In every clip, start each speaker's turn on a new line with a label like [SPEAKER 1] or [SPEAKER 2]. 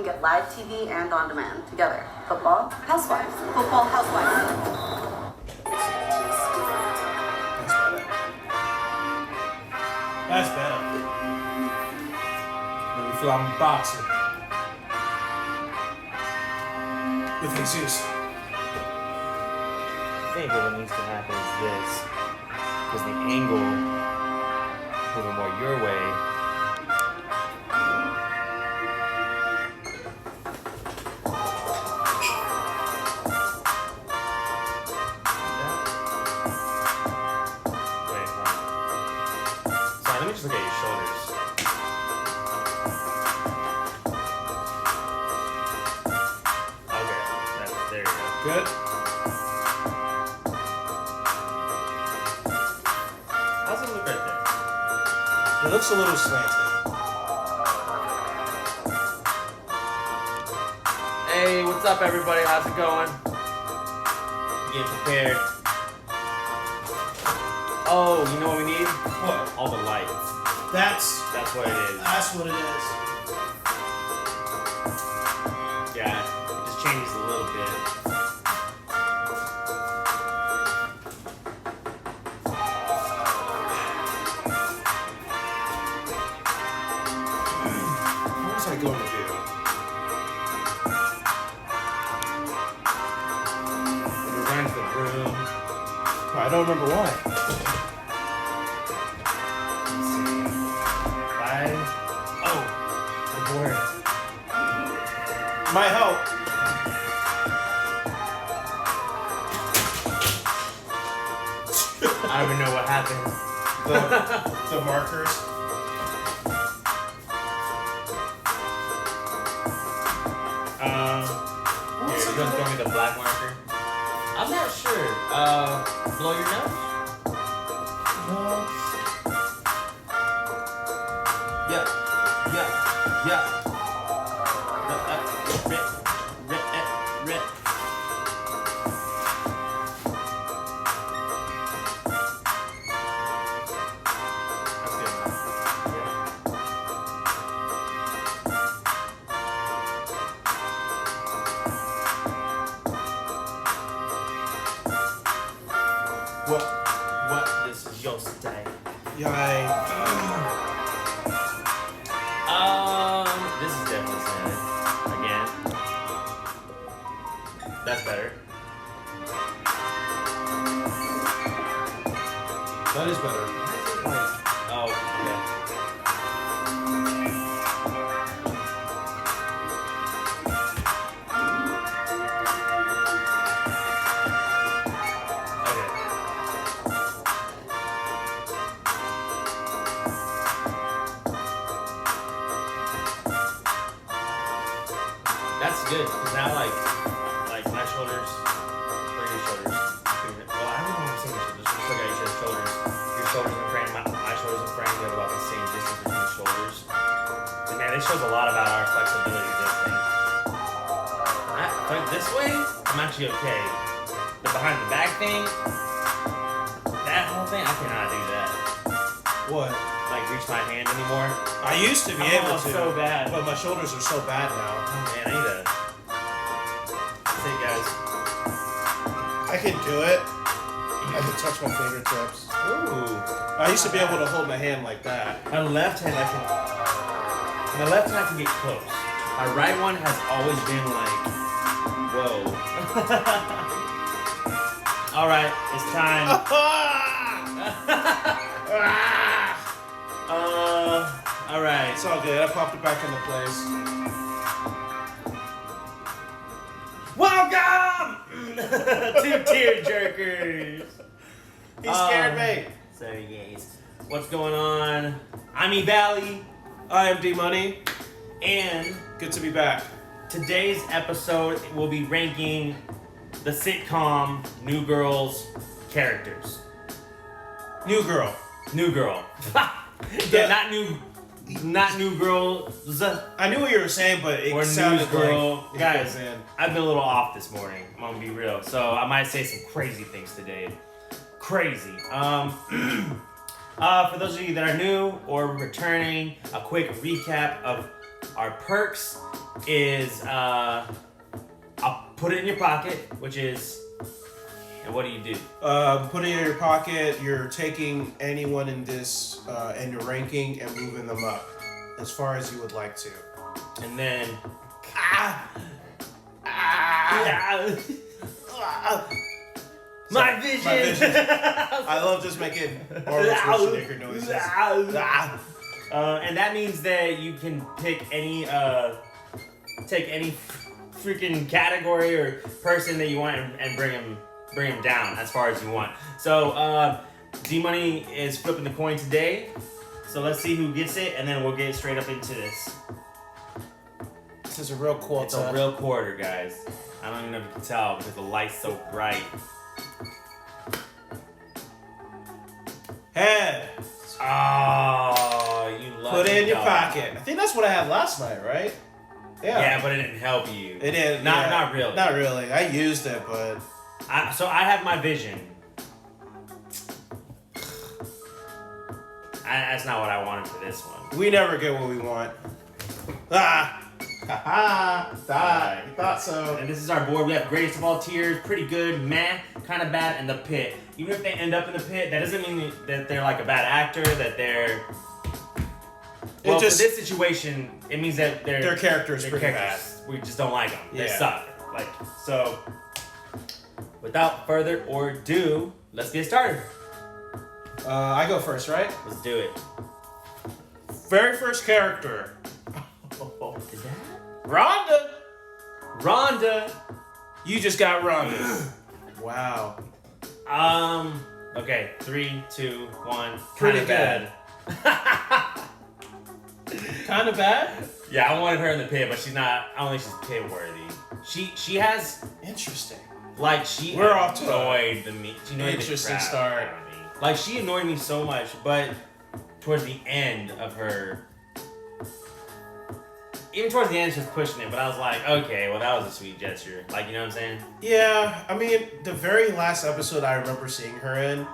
[SPEAKER 1] can get live TV and on demand together. Football, Housewives. Football, Housewives.
[SPEAKER 2] That's better. Let me feel I'm boxing. With Jesus.
[SPEAKER 3] I think what needs to happen is this. Because the angle moving more your way. Let me just look at your shoulders. Okay, there you go.
[SPEAKER 2] Good.
[SPEAKER 3] How's it look right there?
[SPEAKER 2] It looks a little slanted.
[SPEAKER 3] Hey, what's up, everybody? How's it going? Get prepared. Oh, you know what we need?
[SPEAKER 2] What?
[SPEAKER 3] All the lights.
[SPEAKER 2] That's
[SPEAKER 3] what it is.
[SPEAKER 2] That's what it is.
[SPEAKER 3] Yeah, it just changes a little bit.
[SPEAKER 2] What was I going to do?
[SPEAKER 3] We're going to the room.
[SPEAKER 2] I don't remember why. Might help.
[SPEAKER 3] I don't even know what happened.
[SPEAKER 2] The markers.
[SPEAKER 3] Here, you gonna throw me the black marker? I'm not sure. Blow your nose? Yeah. What? This is your style. This is definitely sanded. Again. That's better.
[SPEAKER 2] That is better.
[SPEAKER 3] Oh, okay. That's good, because now like my shoulders, or your shoulders, well, I don't know what I'm saying, just look at your shoulders in frame, my shoulders in frame, we have about the same distance between the shoulders. And man, this shows a lot about our flexibility, this thing. Like this way, I'm actually okay. The behind the back thing, that whole thing, I cannot do that.
[SPEAKER 2] What?
[SPEAKER 3] Like reach my hand anymore.
[SPEAKER 2] I used to be able to.
[SPEAKER 3] So bad.
[SPEAKER 2] But my shoulders are so bad now.
[SPEAKER 3] Oh man, I need to. Hey guys.
[SPEAKER 2] I can do it. I can touch my fingertips.
[SPEAKER 3] Ooh.
[SPEAKER 2] I used to be able to hold my hand like that.
[SPEAKER 3] My left hand I can get close. My right one has always been like, whoa. All right, it's time. All right.
[SPEAKER 2] It's all good. I popped it back into place.
[SPEAKER 3] Welcome to Tear Jerkers.
[SPEAKER 2] He scared me.
[SPEAKER 3] Sorry guys. What's going on? I'm E Valley.
[SPEAKER 2] I am D Money.
[SPEAKER 3] And
[SPEAKER 2] good to be back.
[SPEAKER 3] Today's episode will be ranking the sitcom New Girl's characters.
[SPEAKER 2] New Girl.
[SPEAKER 3] Yeah, not New Girls.
[SPEAKER 2] I knew what you were saying, but it
[SPEAKER 3] or
[SPEAKER 2] sounded
[SPEAKER 3] News Girl.
[SPEAKER 2] like
[SPEAKER 3] Guys, I've been a little off this morning. I'm gonna be real, so I might say some crazy things today. Crazy. For those of you that are new or returning, a quick recap of Our perks is I'll put it in your pocket, which is, and what do you do?
[SPEAKER 2] Put it in your pocket. You're taking anyone in this in your ranking and moving them up as far as you would like to.
[SPEAKER 3] And then my vision.
[SPEAKER 2] My vision. I love just making Arnold Schwarzenegger noises.
[SPEAKER 3] And that means that you can pick any, take any freaking category or person that you want and bring him down as far as you want. So D-Money is flipping the coin today. So let's see who gets it, and then we'll get straight up into this.
[SPEAKER 2] This is a real quarter.
[SPEAKER 3] It's a real quarter, guys. I don't even know if you can tell because the light's so bright.
[SPEAKER 2] Head.
[SPEAKER 3] Oh, you love
[SPEAKER 2] Put it in your
[SPEAKER 3] dog.
[SPEAKER 2] pocket. I think that's what I had last night, right?
[SPEAKER 3] Yeah, but it didn't help you.
[SPEAKER 2] It did.
[SPEAKER 3] Not really.
[SPEAKER 2] Not really. I used it, but
[SPEAKER 3] So I have my vision. That's not what I wanted for this one.
[SPEAKER 2] we never get what we want. You thought so.
[SPEAKER 3] And this is our board. We have greatest of all tiers, pretty good, meh, kind of bad, and the pit. Even if they end up in the pit, that doesn't mean that they're like a bad actor, that they're... Well, for this situation, it means that
[SPEAKER 2] their character is pretty bad.
[SPEAKER 3] We just don't like them. They
[SPEAKER 2] Yeah.
[SPEAKER 3] suck. So, without further ado, let's get started.
[SPEAKER 2] I go first, right?
[SPEAKER 3] Let's do it.
[SPEAKER 2] Very first character.
[SPEAKER 3] Is that?
[SPEAKER 2] Rhonda.
[SPEAKER 3] Rhonda.
[SPEAKER 2] You just got Rhonda. Wow.
[SPEAKER 3] Okay. 3, 2, 1.
[SPEAKER 2] Pretty
[SPEAKER 3] Kinda bad.
[SPEAKER 2] Kind of bad?
[SPEAKER 3] Yeah, I wanted her in the pit, but she's not. I don't think she's pit worthy. She has
[SPEAKER 2] Interesting.
[SPEAKER 3] We're
[SPEAKER 2] off to
[SPEAKER 3] annoyed me. She annoyed
[SPEAKER 2] interesting
[SPEAKER 3] the crap
[SPEAKER 2] start.
[SPEAKER 3] out of me. Like she annoyed me so much, but towards the end of her, even towards the end, she was pushing it. But I was like, okay, well that was a sweet gesture. Like, you know what I'm saying?
[SPEAKER 2] Yeah, I mean, the very last episode I remember seeing her in,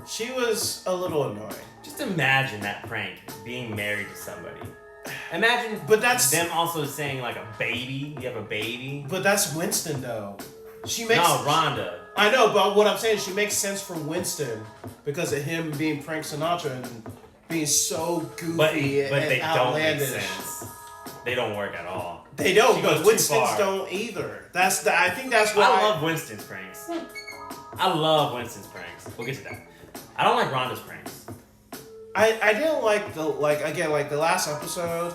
[SPEAKER 2] she was a little annoying.
[SPEAKER 3] Just imagine that prank, being married to somebody. Imagine,
[SPEAKER 2] But that's
[SPEAKER 3] them also saying like a baby. You have a baby.
[SPEAKER 2] But that's Winston though. She makes
[SPEAKER 3] No, Rhonda.
[SPEAKER 2] I know, but what I'm saying is she makes sense for Winston because of him being Frank Sinatra and being so goofy
[SPEAKER 3] But
[SPEAKER 2] and
[SPEAKER 3] they
[SPEAKER 2] outlandish.
[SPEAKER 3] don't make sense. They don't work at all.
[SPEAKER 2] They don't,
[SPEAKER 3] She
[SPEAKER 2] but
[SPEAKER 3] goes too
[SPEAKER 2] Winston's
[SPEAKER 3] far.
[SPEAKER 2] don't either. I think that's why
[SPEAKER 3] I love Winston's pranks. I love Winston's pranks. We'll get to that. I don't like Rhonda's pranks.
[SPEAKER 2] I didn't like the last episode.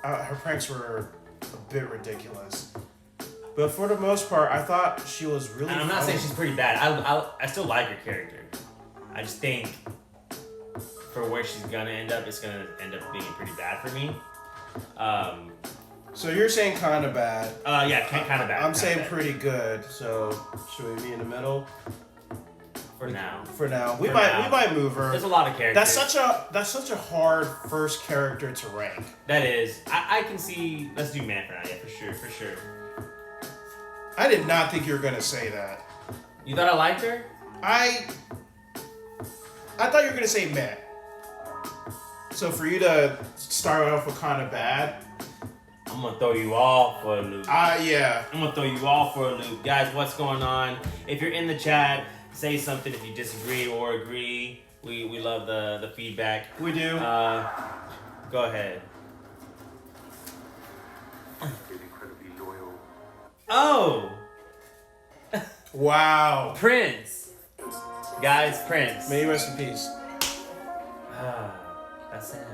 [SPEAKER 2] Her pranks were a bit ridiculous, but for the most part, I thought she was really.
[SPEAKER 3] And I'm not
[SPEAKER 2] funny.
[SPEAKER 3] saying she's pretty bad. I still like her character. I just think for where she's gonna end up, it's gonna end up being pretty bad for me.
[SPEAKER 2] So you're saying kind of bad.
[SPEAKER 3] Yeah, kind of bad.
[SPEAKER 2] I'm
[SPEAKER 3] kinda
[SPEAKER 2] saying
[SPEAKER 3] bad.
[SPEAKER 2] pretty good. So should we be in the middle?
[SPEAKER 3] For now.
[SPEAKER 2] For now, we
[SPEAKER 3] For
[SPEAKER 2] might
[SPEAKER 3] now.
[SPEAKER 2] we might move her.
[SPEAKER 3] There's a lot of characters.
[SPEAKER 2] That's such a hard first character to rank.
[SPEAKER 3] That is. I can see. Let's do man for now. Yeah, for sure.
[SPEAKER 2] I did not think you were gonna say that.
[SPEAKER 3] You thought I liked her?
[SPEAKER 2] I thought you were gonna say Matt. So for you to start off with kind of bad.
[SPEAKER 3] I'm gonna throw you all for a loop.
[SPEAKER 2] Yeah.
[SPEAKER 3] I'm gonna throw you all for a loop. Guys, what's going on? If you're in the chat, say something if you disagree or agree. We love the feedback.
[SPEAKER 2] We do.
[SPEAKER 3] Go ahead. Oh!
[SPEAKER 2] Wow.
[SPEAKER 3] Prince! Guys, Prince.
[SPEAKER 2] May you rest in peace.
[SPEAKER 3] That's sad.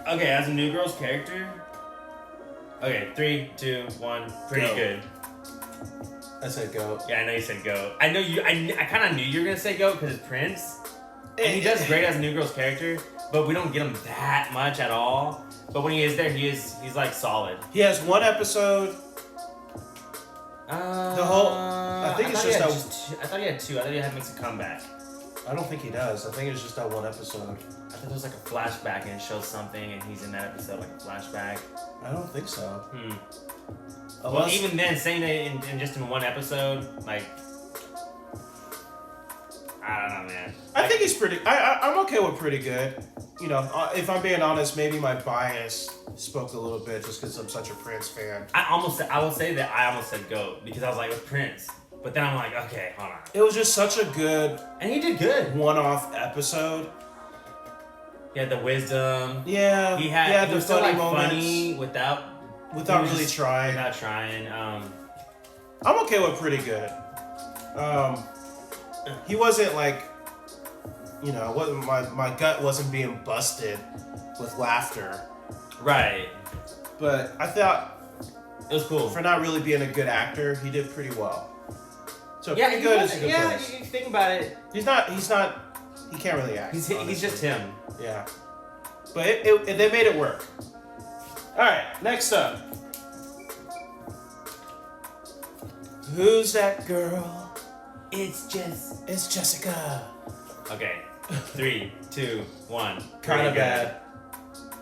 [SPEAKER 3] Okay, as a New Girl's character. Okay, 3, 2, 1. Pretty
[SPEAKER 2] Go.
[SPEAKER 3] good.
[SPEAKER 2] I said go.
[SPEAKER 3] Yeah, I know you said go. I know you. I kind of knew you were gonna say go because it's Prince, and he does great as a New Girl's character. But we don't get him that much at all. But when he is there, he's like solid.
[SPEAKER 2] He has one episode. I think it's just
[SPEAKER 3] I thought he had 2. I thought he makes a comeback.
[SPEAKER 2] I don't think he does. I think it's just that one episode.
[SPEAKER 3] I thought there was like a flashback and it shows something, and he's in that episode like a flashback.
[SPEAKER 2] I don't think so.
[SPEAKER 3] Well,
[SPEAKER 2] Unless,
[SPEAKER 3] even then, saying that in just in one episode, like I don't know, man.
[SPEAKER 2] I think he's pretty. I'm okay with pretty good. You know, if I'm being honest, maybe my bias spoke a little bit just because I'm such a Prince fan.
[SPEAKER 3] I will say that I almost said GOAT because I was like, with Prince. But then I'm like, okay, hold on.
[SPEAKER 2] It was just such a good
[SPEAKER 3] And he did good.
[SPEAKER 2] one-off episode.
[SPEAKER 3] He had the wisdom.
[SPEAKER 2] Yeah,
[SPEAKER 3] He had
[SPEAKER 2] the
[SPEAKER 3] was still,
[SPEAKER 2] funny
[SPEAKER 3] like,
[SPEAKER 2] moments
[SPEAKER 3] funny without
[SPEAKER 2] really trying.
[SPEAKER 3] Without trying.
[SPEAKER 2] I'm okay with pretty good. He wasn't like, you know, wasn't my gut wasn't being busted with laughter.
[SPEAKER 3] Right.
[SPEAKER 2] But I thought
[SPEAKER 3] It was cool.
[SPEAKER 2] for not really being a good actor, he did pretty well. So
[SPEAKER 3] Yeah,
[SPEAKER 2] pretty
[SPEAKER 3] he
[SPEAKER 2] good
[SPEAKER 3] was,
[SPEAKER 2] is a good
[SPEAKER 3] yeah.
[SPEAKER 2] place.
[SPEAKER 3] You think about it.
[SPEAKER 2] He's not. He can't really act.
[SPEAKER 3] He's
[SPEAKER 2] honestly.
[SPEAKER 3] just him.
[SPEAKER 2] Yeah. But they made it work. All right, next up. Who's that girl?
[SPEAKER 3] It's
[SPEAKER 2] Jessica.
[SPEAKER 3] Okay. 3, 2, 1.
[SPEAKER 2] Kind of
[SPEAKER 3] Pretty
[SPEAKER 2] bad.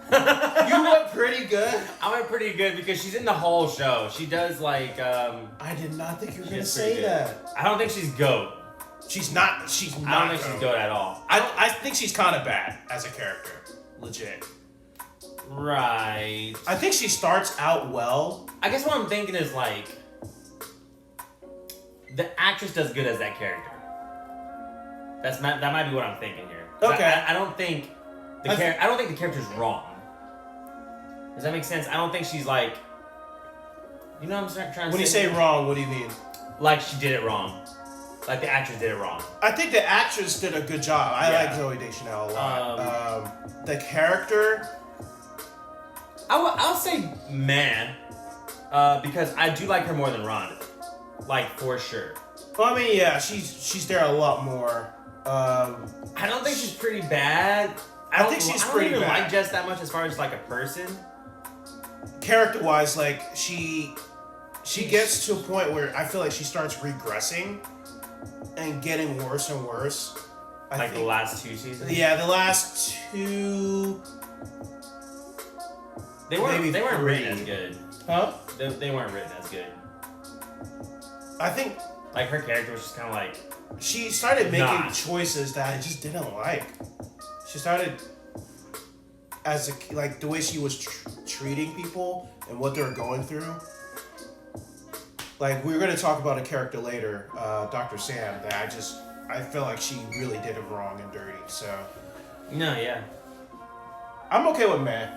[SPEAKER 3] good.
[SPEAKER 2] You went pretty good.
[SPEAKER 3] I went pretty good because she's in the whole show. She does like.
[SPEAKER 2] I did not think you were
[SPEAKER 3] She
[SPEAKER 2] gonna
[SPEAKER 3] is pretty
[SPEAKER 2] say
[SPEAKER 3] good.
[SPEAKER 2] that.
[SPEAKER 3] I don't think she's GOAT.
[SPEAKER 2] She's not. She's not.
[SPEAKER 3] I don't think she's GOAT at all.
[SPEAKER 2] I think she's kind of bad as a character. Legit.
[SPEAKER 3] Right.
[SPEAKER 2] I think she starts out well.
[SPEAKER 3] I guess what I'm thinking is like. The actress does good as that character. That might be what I'm thinking here.
[SPEAKER 2] Okay.
[SPEAKER 3] I don't think the I don't think the character's wrong. Does that make sense? I don't think she's like. You know what I'm trying to say?
[SPEAKER 2] When you say wrong, what do you mean?
[SPEAKER 3] Like she did it wrong. Like the actress did it wrong.
[SPEAKER 2] I think the actress did a good job. I
[SPEAKER 3] Yeah.
[SPEAKER 2] like Zoe Deschanel a lot. The character,
[SPEAKER 3] I'll say man, because I do like her more than Rhonda, like for sure.
[SPEAKER 2] well, I mean, yeah, she's there a lot more.
[SPEAKER 3] I don't think she's pretty bad.
[SPEAKER 2] I think she's pretty
[SPEAKER 3] I don't even
[SPEAKER 2] bad.
[SPEAKER 3] like Jess that much as far as like a person.
[SPEAKER 2] Character-wise, like she gets to a point where I feel like she starts regressing and getting worse and worse. I
[SPEAKER 3] Like
[SPEAKER 2] think,
[SPEAKER 3] the last 2 seasons.
[SPEAKER 2] Yeah, the last 2.
[SPEAKER 3] They weren't
[SPEAKER 2] maybe
[SPEAKER 3] written
[SPEAKER 2] 3.
[SPEAKER 3] as good.
[SPEAKER 2] Huh?
[SPEAKER 3] They weren't written as good.
[SPEAKER 2] I think
[SPEAKER 3] Like her character was just kind of like.
[SPEAKER 2] she started making
[SPEAKER 3] Nah.
[SPEAKER 2] choices that I just didn't like. She started as like the way she was treating people and what they were going through. Like we're gonna talk about a character later, Dr. Sam, that I feel like she really did it wrong and dirty. So
[SPEAKER 3] No, yeah.
[SPEAKER 2] I'm okay with man.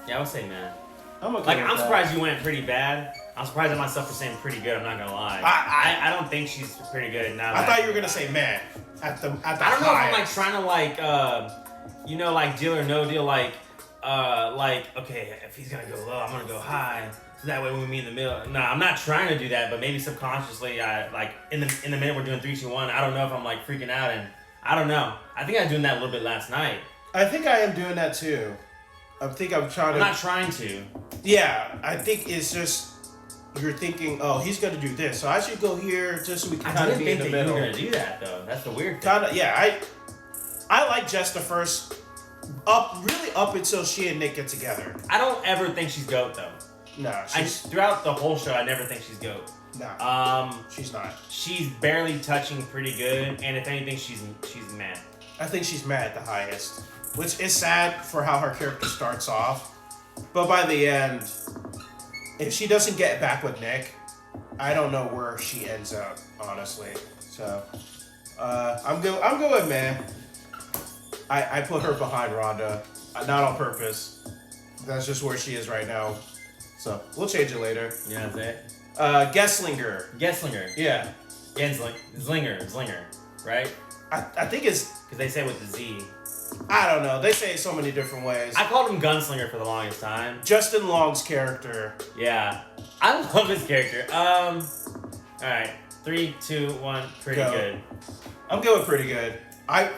[SPEAKER 3] Yeah, I would say man.
[SPEAKER 2] I'm okay.
[SPEAKER 3] Like
[SPEAKER 2] with
[SPEAKER 3] I'm
[SPEAKER 2] that.
[SPEAKER 3] surprised you went pretty bad. I'm surprised at myself for saying pretty good. I'm not gonna lie. I don't think she's pretty good now.
[SPEAKER 2] I thought you were gonna say man at the.
[SPEAKER 3] I don't know if I'm like
[SPEAKER 2] highest.
[SPEAKER 3] trying to like like deal or no deal like okay, if he's gonna go low, I'm gonna go high. So that way when we meet in the middle. No, I'm not trying to do that, but maybe subconsciously I like in the minute we're doing 3, 2, 1, I don't know if I'm like freaking out and I don't know. I think I was doing that a little bit last night.
[SPEAKER 2] I think I am doing that too. I'm trying
[SPEAKER 3] I'm
[SPEAKER 2] to.
[SPEAKER 3] not trying to.
[SPEAKER 2] Yeah, I think it's just you're thinking, oh, he's gonna do this, so I should go here just so we can
[SPEAKER 3] I
[SPEAKER 2] kind of
[SPEAKER 3] didn't
[SPEAKER 2] be
[SPEAKER 3] think
[SPEAKER 2] in
[SPEAKER 3] that
[SPEAKER 2] the
[SPEAKER 3] you were
[SPEAKER 2] middle.
[SPEAKER 3] gonna do that though. That's the weird thing.
[SPEAKER 2] Kind of, yeah. I like Jess the first, really up until she and Nick get together.
[SPEAKER 3] I don't ever think she's GOAT though.
[SPEAKER 2] No,
[SPEAKER 3] Throughout the whole show, I never think she's GOAT.
[SPEAKER 2] no, she's not.
[SPEAKER 3] She's barely touching pretty good, and if anything, she's mad.
[SPEAKER 2] I think she's mad at the highest, which is sad for how her character starts off. But by the end, if she doesn't get back with Nick, I don't know where she ends up, honestly. So, I'm good with man. I put her behind Rhonda, not on purpose. That's just where she is right now. So we'll change it later.
[SPEAKER 3] Yeah, that's it.
[SPEAKER 2] Gesslinger.
[SPEAKER 3] Gesslinger.
[SPEAKER 2] Yeah,
[SPEAKER 3] Zlinger, right?
[SPEAKER 2] I think it's.
[SPEAKER 3] Because they say it with the Z.
[SPEAKER 2] I don't know. They say it so many different ways.
[SPEAKER 3] I called him Gunslinger for the longest time.
[SPEAKER 2] Justin Long's character.
[SPEAKER 3] Yeah. I love his character. Alright. 3, 2, 1. Pretty
[SPEAKER 2] Go.
[SPEAKER 3] good.
[SPEAKER 2] I'm good with pretty good. I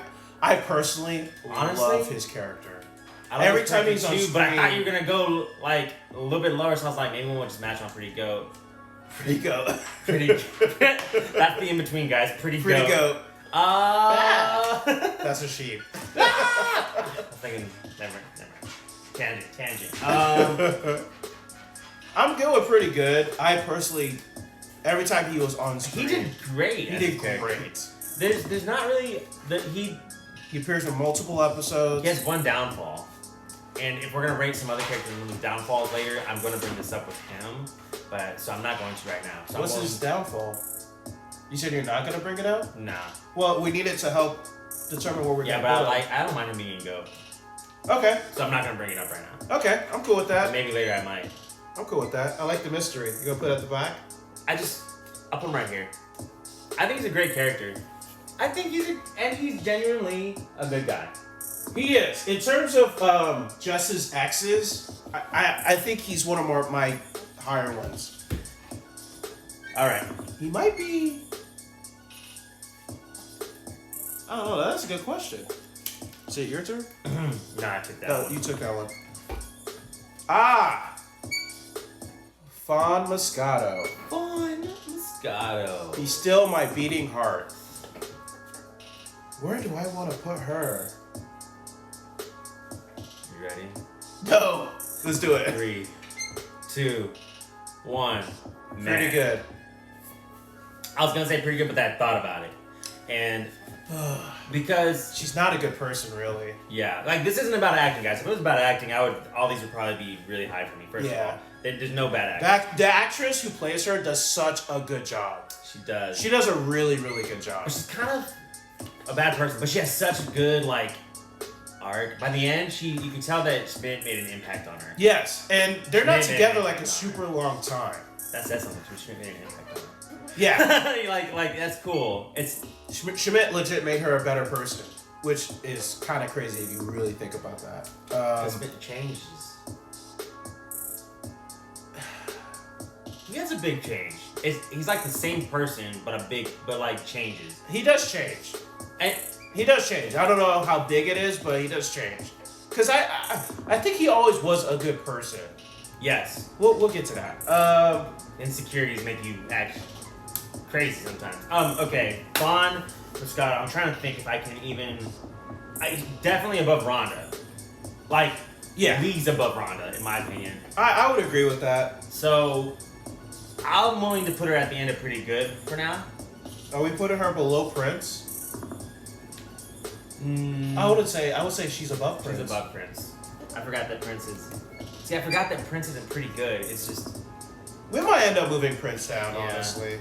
[SPEAKER 2] personally
[SPEAKER 3] Honestly?
[SPEAKER 2] love his character.
[SPEAKER 3] I love
[SPEAKER 2] Every
[SPEAKER 3] his
[SPEAKER 2] time
[SPEAKER 3] character
[SPEAKER 2] he's on
[SPEAKER 3] too, but I thought
[SPEAKER 2] screen-
[SPEAKER 3] you were gonna go like a little bit lower, so I was like, maybe we'll just match on pretty goat.
[SPEAKER 2] Pretty goat.
[SPEAKER 3] Pretty That's the in between, guys. Pretty
[SPEAKER 2] Pretty
[SPEAKER 3] goat.
[SPEAKER 2] goat.
[SPEAKER 3] That's
[SPEAKER 2] That's a sheep.
[SPEAKER 3] I was thinking, never mind. Tangent.
[SPEAKER 2] I'm good with pretty good. I personally, every time he was on
[SPEAKER 3] He
[SPEAKER 2] screen,
[SPEAKER 3] did great.
[SPEAKER 2] he
[SPEAKER 3] as
[SPEAKER 2] did
[SPEAKER 3] a character.
[SPEAKER 2] great.
[SPEAKER 3] There's not really he
[SPEAKER 2] appears in multiple episodes.
[SPEAKER 3] has one downfall, and if we're gonna rate some other characters with downfalls later, I'm gonna bring this up with him. But so I'm not going to right now. So
[SPEAKER 2] What's his downfall? You said you're not gonna bring it up?
[SPEAKER 3] Nah.
[SPEAKER 2] Well, we need it to help determine where we're
[SPEAKER 3] Yeah,
[SPEAKER 2] gonna
[SPEAKER 3] but
[SPEAKER 2] go.
[SPEAKER 3] I don't mind him being go.
[SPEAKER 2] Okay.
[SPEAKER 3] So I'm not gonna bring it up right now.
[SPEAKER 2] Okay, I'm cool with
[SPEAKER 3] But
[SPEAKER 2] that.
[SPEAKER 3] maybe later I might.
[SPEAKER 2] I'm cool with that. I like the mystery. You gonna put it at the back?
[SPEAKER 3] I'll put him right here. I think he's a great character. I think he's genuinely a good guy.
[SPEAKER 2] He is. In terms of Jess's exes, I think he's one of my higher ones.
[SPEAKER 3] All right.
[SPEAKER 2] He might be. I don't know. That's a good question. Is it your turn?
[SPEAKER 3] No, I took that
[SPEAKER 2] No,
[SPEAKER 3] one.
[SPEAKER 2] you took that one. Ah! Fawn Moscato.
[SPEAKER 3] Fawn Moscato.
[SPEAKER 2] He's still my beating heart. Where do I want to put her?
[SPEAKER 3] You ready?
[SPEAKER 2] No! Let's do it.
[SPEAKER 3] 3, 2, 1.
[SPEAKER 2] Pretty good.
[SPEAKER 3] I was gonna say pretty good, but then I thought about it, and because
[SPEAKER 2] She's not a good person, really.
[SPEAKER 3] yeah, like this isn't about acting, guys. If it was about acting, all these would probably be really high for me. First of all, there's no bad acting.
[SPEAKER 2] The actress who plays her does such a good job.
[SPEAKER 3] She does.
[SPEAKER 2] She does a really, really good job.
[SPEAKER 3] But she's kind of a bad person, but she has such a good like arc. By the end, you can tell that Schmidt made an impact on her.
[SPEAKER 2] Yes, and they're not
[SPEAKER 3] Schmidt made
[SPEAKER 2] together
[SPEAKER 3] an
[SPEAKER 2] like a
[SPEAKER 3] impact on her.
[SPEAKER 2] super long time.
[SPEAKER 3] That says something too. Schmidt made an impact on her.
[SPEAKER 2] Yeah.
[SPEAKER 3] like that's cool. It's
[SPEAKER 2] Schmidt legit made her a better person, which is kind of crazy if you really think about that.
[SPEAKER 3] Schmidt changes. He has a big change. He's like the same person, but like changes.
[SPEAKER 2] He does change.
[SPEAKER 3] And
[SPEAKER 2] He does change. I don't know how big it is, but he does change. Cause I think he always was a good person.
[SPEAKER 3] yes,
[SPEAKER 2] We'll get to that.
[SPEAKER 3] insecurities make you act crazy sometimes. Okay, Fawn Moscato. I'm trying to think if I can even. Definitely above Rhonda. Like,
[SPEAKER 2] Yeah.
[SPEAKER 3] leagues above Rhonda, in my opinion.
[SPEAKER 2] I would agree with that.
[SPEAKER 3] So, I'm willing to put her at the end of pretty good for now.
[SPEAKER 2] Are we putting her below Prince? I would say she's above Prince.
[SPEAKER 3] She's above Prince. I forgot that Prince is. See, I forgot that Prince isn't pretty good. It's just.
[SPEAKER 2] We might end up moving Prince down,
[SPEAKER 3] Yeah.
[SPEAKER 2] honestly.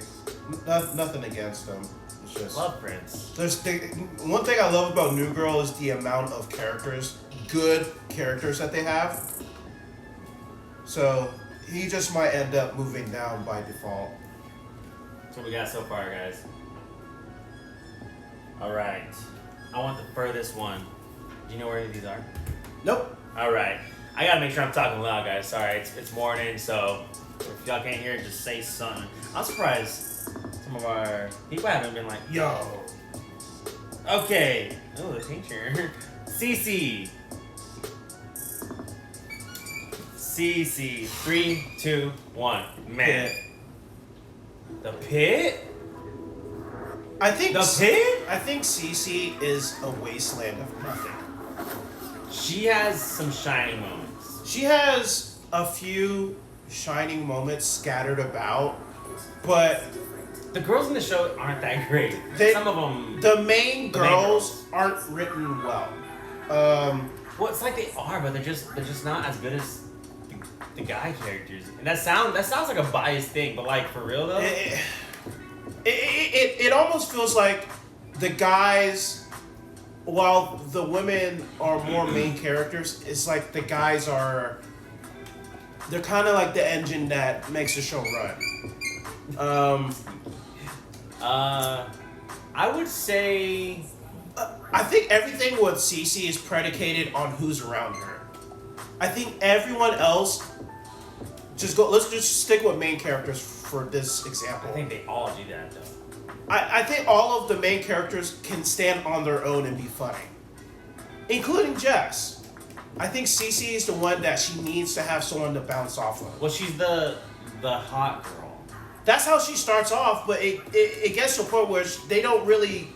[SPEAKER 2] Nothing against him. It's just
[SPEAKER 3] Love Prince.
[SPEAKER 2] one thing I love about New Girl is the amount of good characters that they have. So he just might end up moving down by default.
[SPEAKER 3] That's what we got so far, guys. Alright. I want the furthest one. Do you know where these are?
[SPEAKER 2] Nope.
[SPEAKER 3] Alright. I gotta make sure I'm talking loud, guys. Sorry, it's morning, so if y'all can't hear it, just say something. I'm surprised some of our people haven't been like,
[SPEAKER 2] Yo.
[SPEAKER 3] okay. Oh, the picture. CC. CC. 3, 2, 1. Man.
[SPEAKER 2] Pit.
[SPEAKER 3] The Pit?
[SPEAKER 2] I think
[SPEAKER 3] The Pit?
[SPEAKER 2] I think Cece is a wasteland of nothing.
[SPEAKER 3] She has some shining moments.
[SPEAKER 2] She has a few shining moments scattered about, but
[SPEAKER 3] The girls in the show aren't that great. Some of them.
[SPEAKER 2] the main girls aren't written well.
[SPEAKER 3] Well, it's like they are, but they're just not as good as the guy characters. And that sounds like a biased thing, but like for real though.
[SPEAKER 2] It almost feels like the guys, while the women are more main characters, it's like the guys they're kind of like the engine that makes the show run.
[SPEAKER 3] I would say
[SPEAKER 2] I think everything with Cece is predicated on who's around her. I think everyone else let's just stick with main characters for this example.
[SPEAKER 3] I think they all do that though.
[SPEAKER 2] I think all of the main characters can stand on their own and be funny, including Jess. I think Cece is the one that she needs to have someone to bounce off of.
[SPEAKER 3] Well, she's the hot girl.
[SPEAKER 2] That's how she starts off, but it gets to a point where they don't really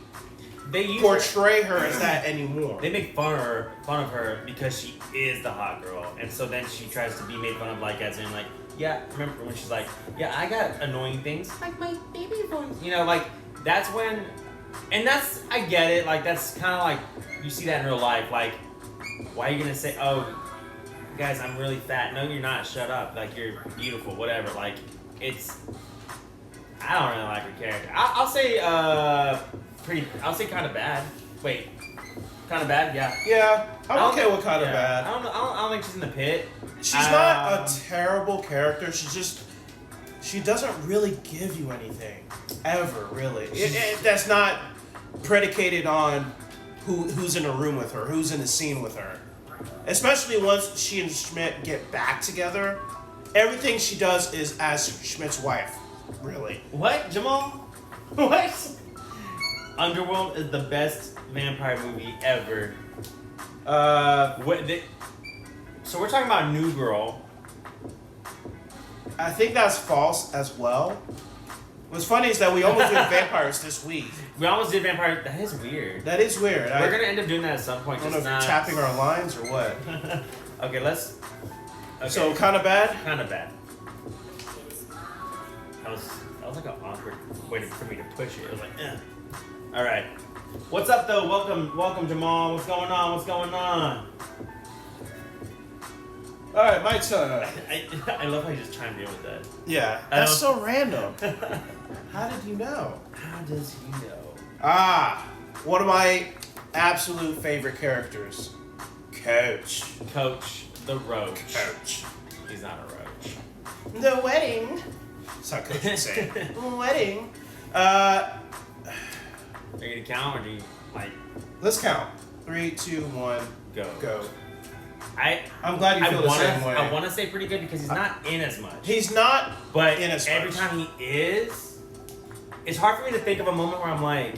[SPEAKER 3] They use
[SPEAKER 2] portray her as that anymore.
[SPEAKER 3] They make fun of her because she is the hot girl, and so then she tries to be made fun of, like as in like, yeah, remember when she's like, yeah, I got annoying things like my baby voice, you know, like that's when And that's, I get it. Like, that's kind of like, you see that in real life. Like, why are you going to say, oh, guys, I'm really fat. No, you're not. Shut up. Like, you're beautiful. Whatever. Like, it's, I don't really like her character. I'll say, I'll say kind of bad. Wait. Kind of bad? Yeah.
[SPEAKER 2] Yeah. I'm okay with kind of bad.
[SPEAKER 3] I don't think she's in the pit.
[SPEAKER 2] She's not a terrible character. She doesn't really give you anything. Ever, really. That's not predicated on who's in a room with her, who's in the scene with her. Especially once she and Schmidt get back together, everything she does is as Schmidt's wife, really.
[SPEAKER 3] What, Jamal? What? Underworld is the best vampire movie ever. So we're talking about New Girl.
[SPEAKER 2] I think that's false as well. What's funny is that we almost did vampires this week.
[SPEAKER 3] We almost did vampire. That is weird.
[SPEAKER 2] That is weird.
[SPEAKER 3] We're gonna end up doing that at some point.
[SPEAKER 2] I don't know if you're tapping our lines or what.
[SPEAKER 3] Okay, let's. Okay.
[SPEAKER 2] So kind of bad.
[SPEAKER 3] Kind of bad. That was like an awkward way for me to push it. It was like, eh. All right. What's up though? Welcome, Jamal. What's going on? What's going on?
[SPEAKER 2] All right, my turn.
[SPEAKER 3] I love how you just chimed in with that.
[SPEAKER 2] Yeah, that's so random. How did you know?
[SPEAKER 3] How does he know?
[SPEAKER 2] One of my absolute favorite characters, Coach.
[SPEAKER 3] Coach the Roach.
[SPEAKER 2] Coach.
[SPEAKER 3] He's not a roach.
[SPEAKER 2] The wedding. That's how Coach would say it. The wedding.
[SPEAKER 3] Are you gonna count or do you like?
[SPEAKER 2] Let's count. 3, 2, 1,
[SPEAKER 3] go.
[SPEAKER 2] I'm glad you feel the same way.
[SPEAKER 3] I want to say pretty good because he's not in as much.
[SPEAKER 2] He's not
[SPEAKER 3] but
[SPEAKER 2] in as
[SPEAKER 3] every
[SPEAKER 2] much.
[SPEAKER 3] time he is, it's hard for me to think of a moment where I'm like,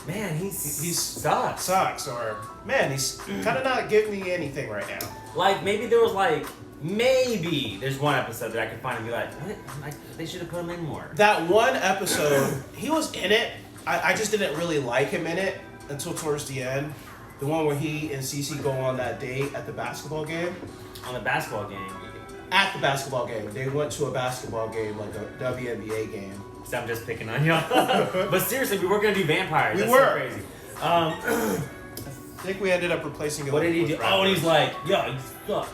[SPEAKER 3] man, he's sucks.
[SPEAKER 2] Or, man, he's kind of not giving me anything right now.
[SPEAKER 3] Like, maybe there's one episode that I could find and be like, what? Like, they should have put him in more.
[SPEAKER 2] That one episode, he was in it. I just didn't really like him in it until towards the end. The one where he and Cece go on that date at the basketball game.
[SPEAKER 3] On the basketball game?
[SPEAKER 2] At the basketball game. They went to a basketball game, like a WNBA game.
[SPEAKER 3] So I'm just picking on y'all. But seriously, we were going to do vampires.
[SPEAKER 2] We
[SPEAKER 3] That's
[SPEAKER 2] were.
[SPEAKER 3] So crazy.
[SPEAKER 2] I think we ended up replacing it.
[SPEAKER 3] What did he do? Oh, and he's like, yo, you suck.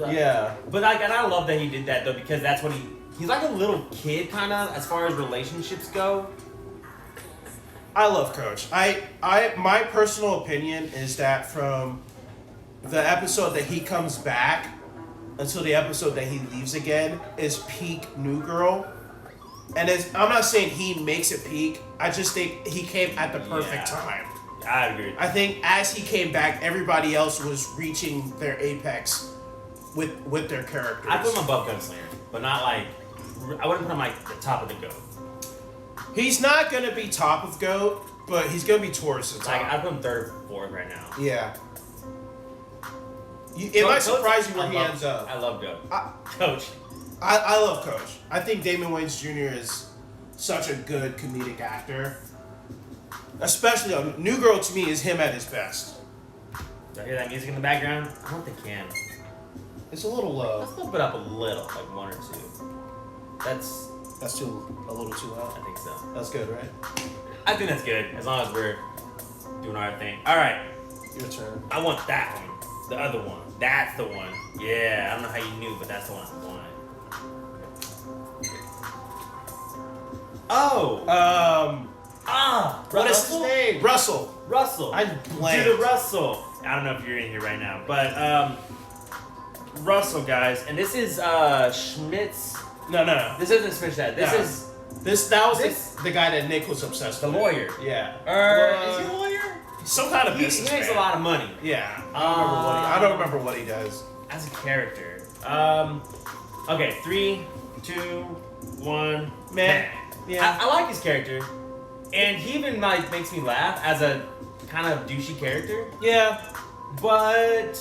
[SPEAKER 2] Yeah.
[SPEAKER 3] But like, and I love that he did that though, because that's what he's like a little kid kind of as far as relationships go.
[SPEAKER 2] I love Coach. My personal opinion is that from the episode that he comes back until the episode that he leaves again is peak New Girl. And I'm not saying he makes it peak. I just think he came at the perfect time.
[SPEAKER 3] I agree.
[SPEAKER 2] I think as he came back, everybody else was reaching their apex with their characters.
[SPEAKER 3] I put him above Gunslinger, but not like, I wouldn't put him like the top of the GOAT.
[SPEAKER 2] He's not going to be top of GOAT, but he's going to be towards the top.
[SPEAKER 3] Like, I put him third, fourth right now.
[SPEAKER 2] Yeah. It might surprise you where he ends up.
[SPEAKER 3] I love GOAT. Coach.
[SPEAKER 2] I love Coach. I think Damon Wayans Jr. is such a good comedic actor. Especially on New Girl, to me, is him at his best.
[SPEAKER 3] Do I hear that music in the background? I don't think I can.
[SPEAKER 2] It's a little low.
[SPEAKER 3] Let's bump it up a little, like 1 or 2. That's
[SPEAKER 2] a little too loud.
[SPEAKER 3] I think so.
[SPEAKER 2] That's good, right?
[SPEAKER 3] I think that's good, as long as we're doing our thing. All right.
[SPEAKER 2] Your turn.
[SPEAKER 3] I want that one. The other one. That's the one. Yeah, I don't know how you knew, but that's the one I wanted. Oh!
[SPEAKER 2] What is his name? Russell.
[SPEAKER 3] I
[SPEAKER 2] blanked.
[SPEAKER 3] Dude, Russell. I don't know if you're in here right now, but Russell, guys, and this is Schmidt's.
[SPEAKER 2] No.
[SPEAKER 3] This isn't Schmidt's dad.
[SPEAKER 2] That was the guy that Nick was obsessed with.
[SPEAKER 3] The lawyer.
[SPEAKER 2] Yeah.
[SPEAKER 3] Is he a lawyer?
[SPEAKER 2] Some kind of
[SPEAKER 3] He
[SPEAKER 2] business.
[SPEAKER 3] makes a lot of money.
[SPEAKER 2] Yeah. I don't remember what he does.
[SPEAKER 3] As a character. Okay, 3, 2, 1.
[SPEAKER 2] Man. Yeah.
[SPEAKER 3] I like his character. And he even like makes me laugh as a kind of douchey character.
[SPEAKER 2] Yeah.
[SPEAKER 3] But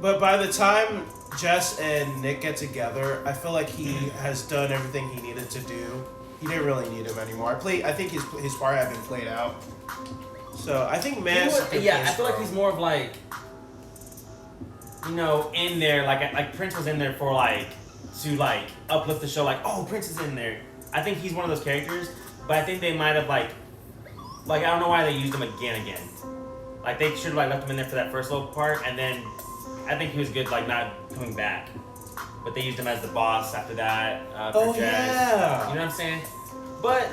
[SPEAKER 2] by the time Jess and Nick get together, I feel like he has done everything he needed to do. He didn't really need him anymore. I think his part had been played out. So I think I
[SPEAKER 3] feel like he's more of like, in there, like Prince was in there for to uplift the show, like, oh, Prince is in there. I think he's one of those characters, but I think they might have like, I don't know why they used him again. Like, they should have, like, left him in there for that first little part, and then I think he was good, like, not coming back. But they used him as the boss after that. For Jazz.
[SPEAKER 2] Yeah.
[SPEAKER 3] You know what I'm saying? But,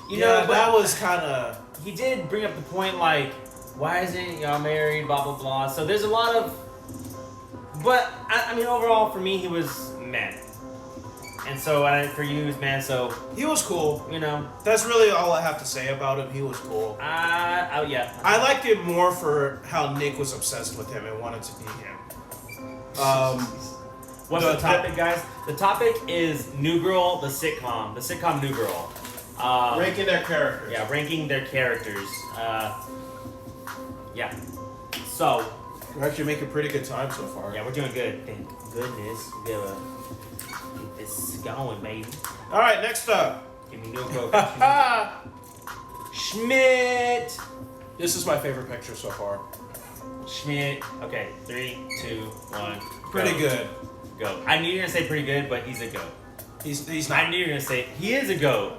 [SPEAKER 3] you
[SPEAKER 2] yeah,
[SPEAKER 3] know, but
[SPEAKER 2] that was kind of...
[SPEAKER 3] he did bring up the point, like, why isn't y'all married, blah, blah, blah. So there's a lot of... But, I mean, overall, for me, he was meh. And so, for you, he was meh, so...
[SPEAKER 2] He was cool.
[SPEAKER 3] You know.
[SPEAKER 2] That's really all I have to say about him. He was cool.
[SPEAKER 3] Yeah.
[SPEAKER 2] I liked it more for how Nick was obsessed with him and wanted to be him.
[SPEAKER 3] What's the topic, guys? The topic is New Girl, the sitcom New Girl.
[SPEAKER 2] Ranking their characters.
[SPEAKER 3] Yeah, ranking their characters. Yeah. So.
[SPEAKER 2] We're actually making pretty good time so far.
[SPEAKER 3] Yeah, we're doing good. Thank goodness. We gotta get this going, baby.
[SPEAKER 2] All right, next up.
[SPEAKER 3] Give me New Girl. Schmidt.
[SPEAKER 2] This is my favorite picture so far.
[SPEAKER 3] Schmidt. Okay, 3, 2, 1.
[SPEAKER 2] Pretty
[SPEAKER 3] go.
[SPEAKER 2] good.
[SPEAKER 3] Go. I knew you were gonna say pretty good, but he's a goat.
[SPEAKER 2] He's not.
[SPEAKER 3] I knew you were gonna say he is a goat.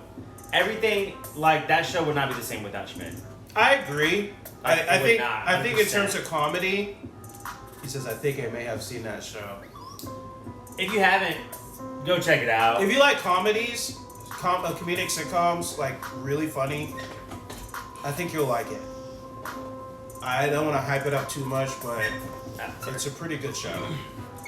[SPEAKER 3] Everything like that show would not be the same without Schmidt.
[SPEAKER 2] I agree.
[SPEAKER 3] Like,
[SPEAKER 2] I think
[SPEAKER 3] not,
[SPEAKER 2] I think in terms of comedy, he says I think I may have seen that show.
[SPEAKER 3] If you haven't, go check it out.
[SPEAKER 2] If you like comedies, comedic sitcoms, like really funny, I think you'll like it. I don't want to hype it up too much, but it's a pretty good show.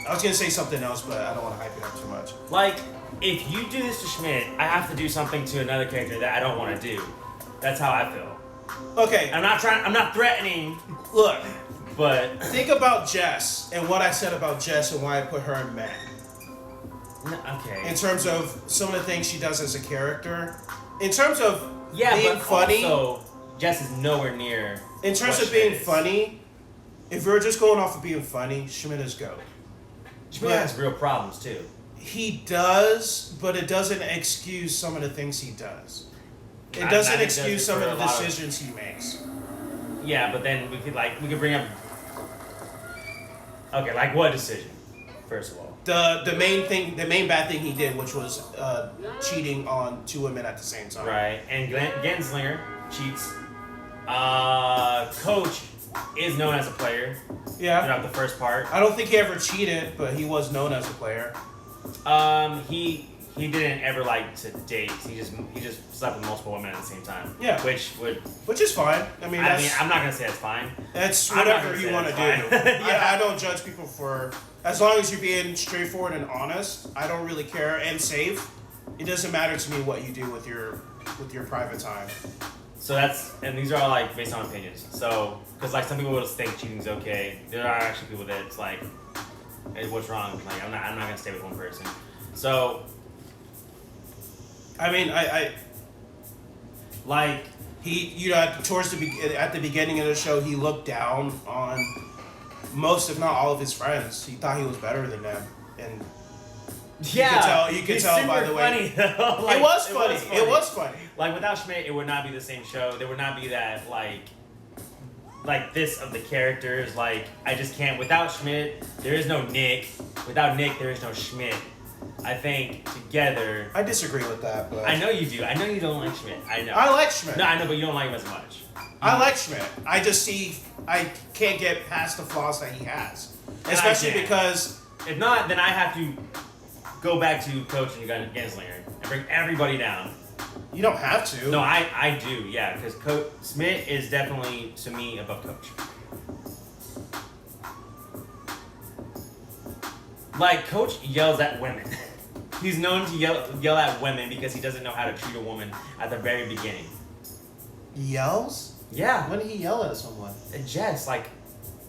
[SPEAKER 2] I was gonna say something else, but I don't want to hype it up too much.
[SPEAKER 3] Like, if you do this to Schmidt, I have to do something to another character that I don't want to do. That's how I feel.
[SPEAKER 2] Okay.
[SPEAKER 3] I'm not threatening.
[SPEAKER 2] Look,
[SPEAKER 3] but
[SPEAKER 2] think about Jess and what I said about Jess and why I put her in Matt.
[SPEAKER 3] Okay.
[SPEAKER 2] In terms of some of the things she does as a character, in terms of
[SPEAKER 3] being
[SPEAKER 2] but funny,
[SPEAKER 3] also, Jess is nowhere near.
[SPEAKER 2] in terms of being funny, if we're just going off of being funny, Schmidt is GOAT.
[SPEAKER 3] Schmidt has real problems too.
[SPEAKER 2] He does, but it doesn't excuse some of the things he does. It doesn't excuse some of the decisions he makes.
[SPEAKER 3] Yeah, but then we could bring up. Okay, like what decision? First of all,
[SPEAKER 2] the main bad thing he did, which was cheating on 2 women at the same time.
[SPEAKER 3] Right, and Genslinger cheats. Coach is known as a player.
[SPEAKER 2] Yeah.
[SPEAKER 3] Throughout the first part.
[SPEAKER 2] I don't think he ever cheated, but he was known as a player.
[SPEAKER 3] He didn't ever like to date. He just slept with multiple women at the same time.
[SPEAKER 2] Yeah.
[SPEAKER 3] Which
[SPEAKER 2] is fine. I mean,
[SPEAKER 3] I'm not gonna say it's fine.
[SPEAKER 2] That's whatever you want to do.
[SPEAKER 3] Yeah.
[SPEAKER 2] I don't judge people for, as long as you're being straightforward and honest. I don't really care, and safe. It doesn't matter to me what you do with your private time.
[SPEAKER 3] So these are all like based on opinions. So, because like some people will think cheating's okay. There are actually people that it's like, hey, what's wrong? Like I'm not gonna stay with one person. So,
[SPEAKER 2] I mean, I
[SPEAKER 3] like
[SPEAKER 2] he, at the beginning of the show, he looked down on most, if not all, of his friends. He thought he was better than them, and you could tell by the way.
[SPEAKER 3] Like,
[SPEAKER 2] it was funny. It was funny.
[SPEAKER 3] Like without Schmidt, it would not be the same show. There would not be that like this of the characters. Like I just can't. Without Schmidt, there is no Nick. Without Nick, there is no Schmidt. I think together.
[SPEAKER 2] I disagree with that, but
[SPEAKER 3] I know you do. I know you don't like Schmidt. I know.
[SPEAKER 2] I like Schmidt.
[SPEAKER 3] No, I know, but you don't like him as much.
[SPEAKER 2] I like Schmidt. I can't get past the flaws that he has, especially because
[SPEAKER 3] if not, then I have to go back to Coach and Genslinger and bring everybody down.
[SPEAKER 2] You don't have to.
[SPEAKER 3] No, I do, yeah, because Coach Schmidt is definitely, to me, above Coach. Like, Coach yells at women. He's known to yell at women because he doesn't know how to treat a woman at the very beginning.
[SPEAKER 2] Yells?
[SPEAKER 3] Yeah.
[SPEAKER 2] When did he yell at someone?
[SPEAKER 3] Jess, like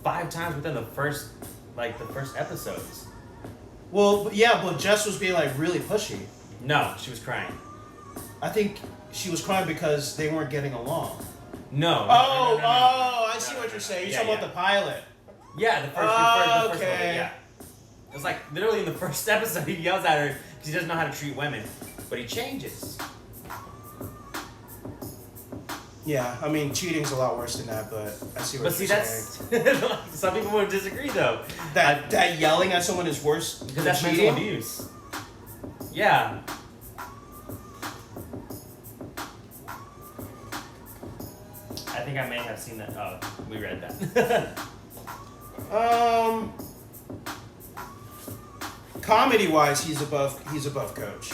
[SPEAKER 3] 5 times within the first episodes.
[SPEAKER 2] Well, yeah, but Jess was being like really pushy.
[SPEAKER 3] No, she was crying.
[SPEAKER 2] I think she was crying because they weren't getting along.
[SPEAKER 3] No.
[SPEAKER 2] I see what you're saying. You're talking about the pilot.
[SPEAKER 3] Yeah, the first one.
[SPEAKER 2] Okay.
[SPEAKER 3] Yeah. It was like literally in the first episode he yells at her because he doesn't know how to treat women, but he changes.
[SPEAKER 2] Yeah, I mean cheating's a lot worse than that, but I see what you're saying.
[SPEAKER 3] That's some people would disagree though.
[SPEAKER 2] That yelling at someone is worse
[SPEAKER 3] because
[SPEAKER 2] than
[SPEAKER 3] that's
[SPEAKER 2] cheating?
[SPEAKER 3] mental abuse. Yeah. think I may have seen that. Oh, we read that.
[SPEAKER 2] Comedy wise, he's above Coach.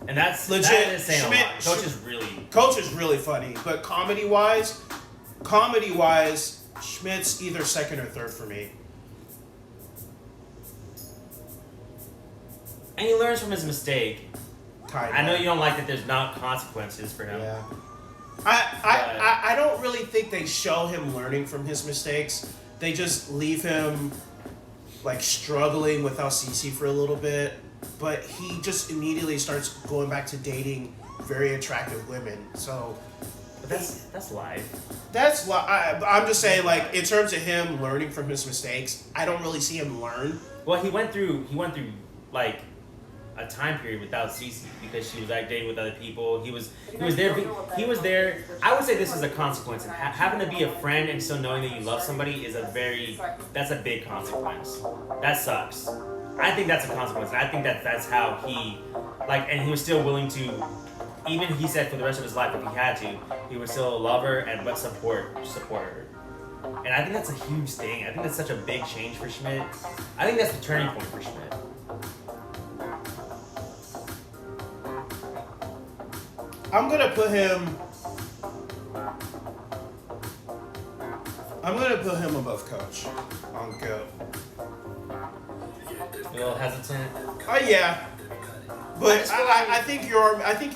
[SPEAKER 3] And that's
[SPEAKER 2] Legit,
[SPEAKER 3] that is saying
[SPEAKER 2] Schmidt-
[SPEAKER 3] a lot.
[SPEAKER 2] Coach is really funny, but comedy wise, Schmidt's either second or third for me.
[SPEAKER 3] And he learns from his mistake.
[SPEAKER 2] Kind
[SPEAKER 3] I know you don't like that there's not consequences for him.
[SPEAKER 2] Yeah. I don't really think they show him learning from his mistakes. They just leave him like struggling without Cece for a little bit, but he just immediately starts going back to dating very attractive women. So
[SPEAKER 3] But that's life.
[SPEAKER 2] that's why I'm just saying, like, in terms of him learning from his mistakes, I don't really see him learn.
[SPEAKER 3] Well, he went through like a time period without Cece because she was like dating with other people. He was there. I would say this is a consequence. And having to be a friend and still knowing that you love somebody is that's a big consequence. That sucks. I think that's a consequence. And I think that's how he, like, and he was still willing to, even he said for the rest of his life if he had to, he would still love her and but support her. And I think that's a huge thing. I think that's such a big change for Schmidt. I think that's the turning point for Schmidt.
[SPEAKER 2] I'm gonna put him above Coach on GOAT.
[SPEAKER 3] A little hesitant.
[SPEAKER 2] Yeah, but I think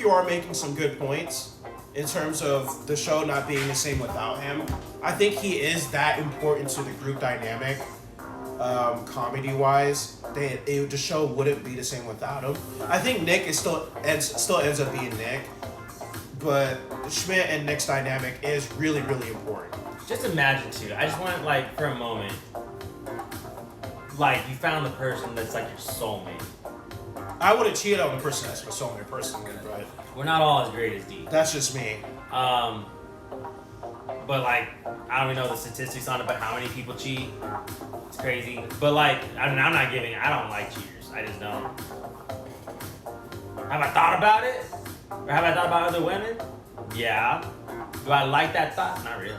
[SPEAKER 2] you are making some good points in terms of the show not being the same without him. I think he is that important to the group dynamic, comedy wise. The show wouldn't be the same without him. I think Nick is still ends up being Nick, but Schmidt and Nick's dynamic is really, really important.
[SPEAKER 3] Just imagine too. I just want like for a moment, like you found the person that's like your soulmate.
[SPEAKER 2] I would have cheated on the person that's my soulmate personally, but
[SPEAKER 3] We're not all as great as D.
[SPEAKER 2] that's just me.
[SPEAKER 3] But like I don't even know the statistics on it, but how many people cheat? It's crazy. But like I'm not giving. I don't like cheaters. I just don't. Have I thought about it? Or have I thought about other women? Yeah. Do I like that thought? Not really.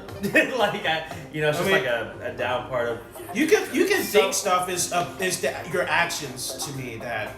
[SPEAKER 3] Like it's just like a down part of.
[SPEAKER 2] You can think stuff is your actions to me that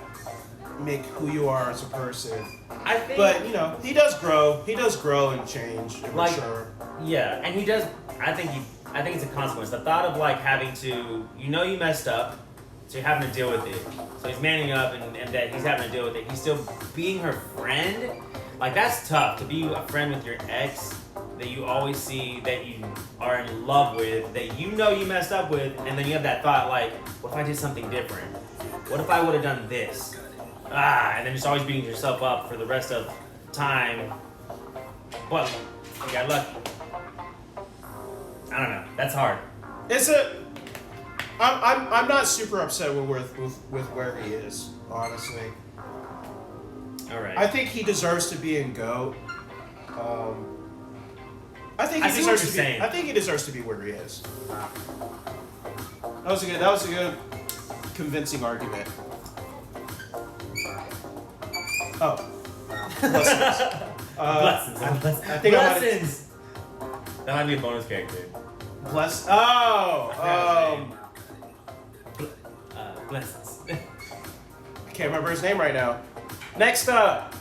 [SPEAKER 2] make who you are as a person.
[SPEAKER 3] I think.
[SPEAKER 2] But he does grow. He does grow and change and mature.
[SPEAKER 3] Yeah, and he does. I think it's a consequence. The thought of like having to, you messed up, so you're having to deal with it. So he's manning up and that he's having to deal with it. He's still being her friend. Like that's tough to be a friend with your ex that you always see that you are in love with, that you messed up with, and then you have that thought like, what if I did something different? What if I would have done this? And then just always beating yourself up for the rest of time. But you got lucky. I don't know. That's hard.
[SPEAKER 2] I'm not super upset with where he is, honestly.
[SPEAKER 3] All right.
[SPEAKER 2] I think he deserves to be in GOAT. I think
[SPEAKER 3] I
[SPEAKER 2] he
[SPEAKER 3] see what
[SPEAKER 2] deserves
[SPEAKER 3] you're
[SPEAKER 2] to be.
[SPEAKER 3] saying.
[SPEAKER 2] I think he deserves to be where he is. That was a good, convincing argument. Oh. Blessings.
[SPEAKER 3] Blessings.
[SPEAKER 2] I think
[SPEAKER 3] Blessings. That might be a bonus character.
[SPEAKER 2] Blessings.
[SPEAKER 3] Blessings.
[SPEAKER 2] I can't remember his name right now. Next up,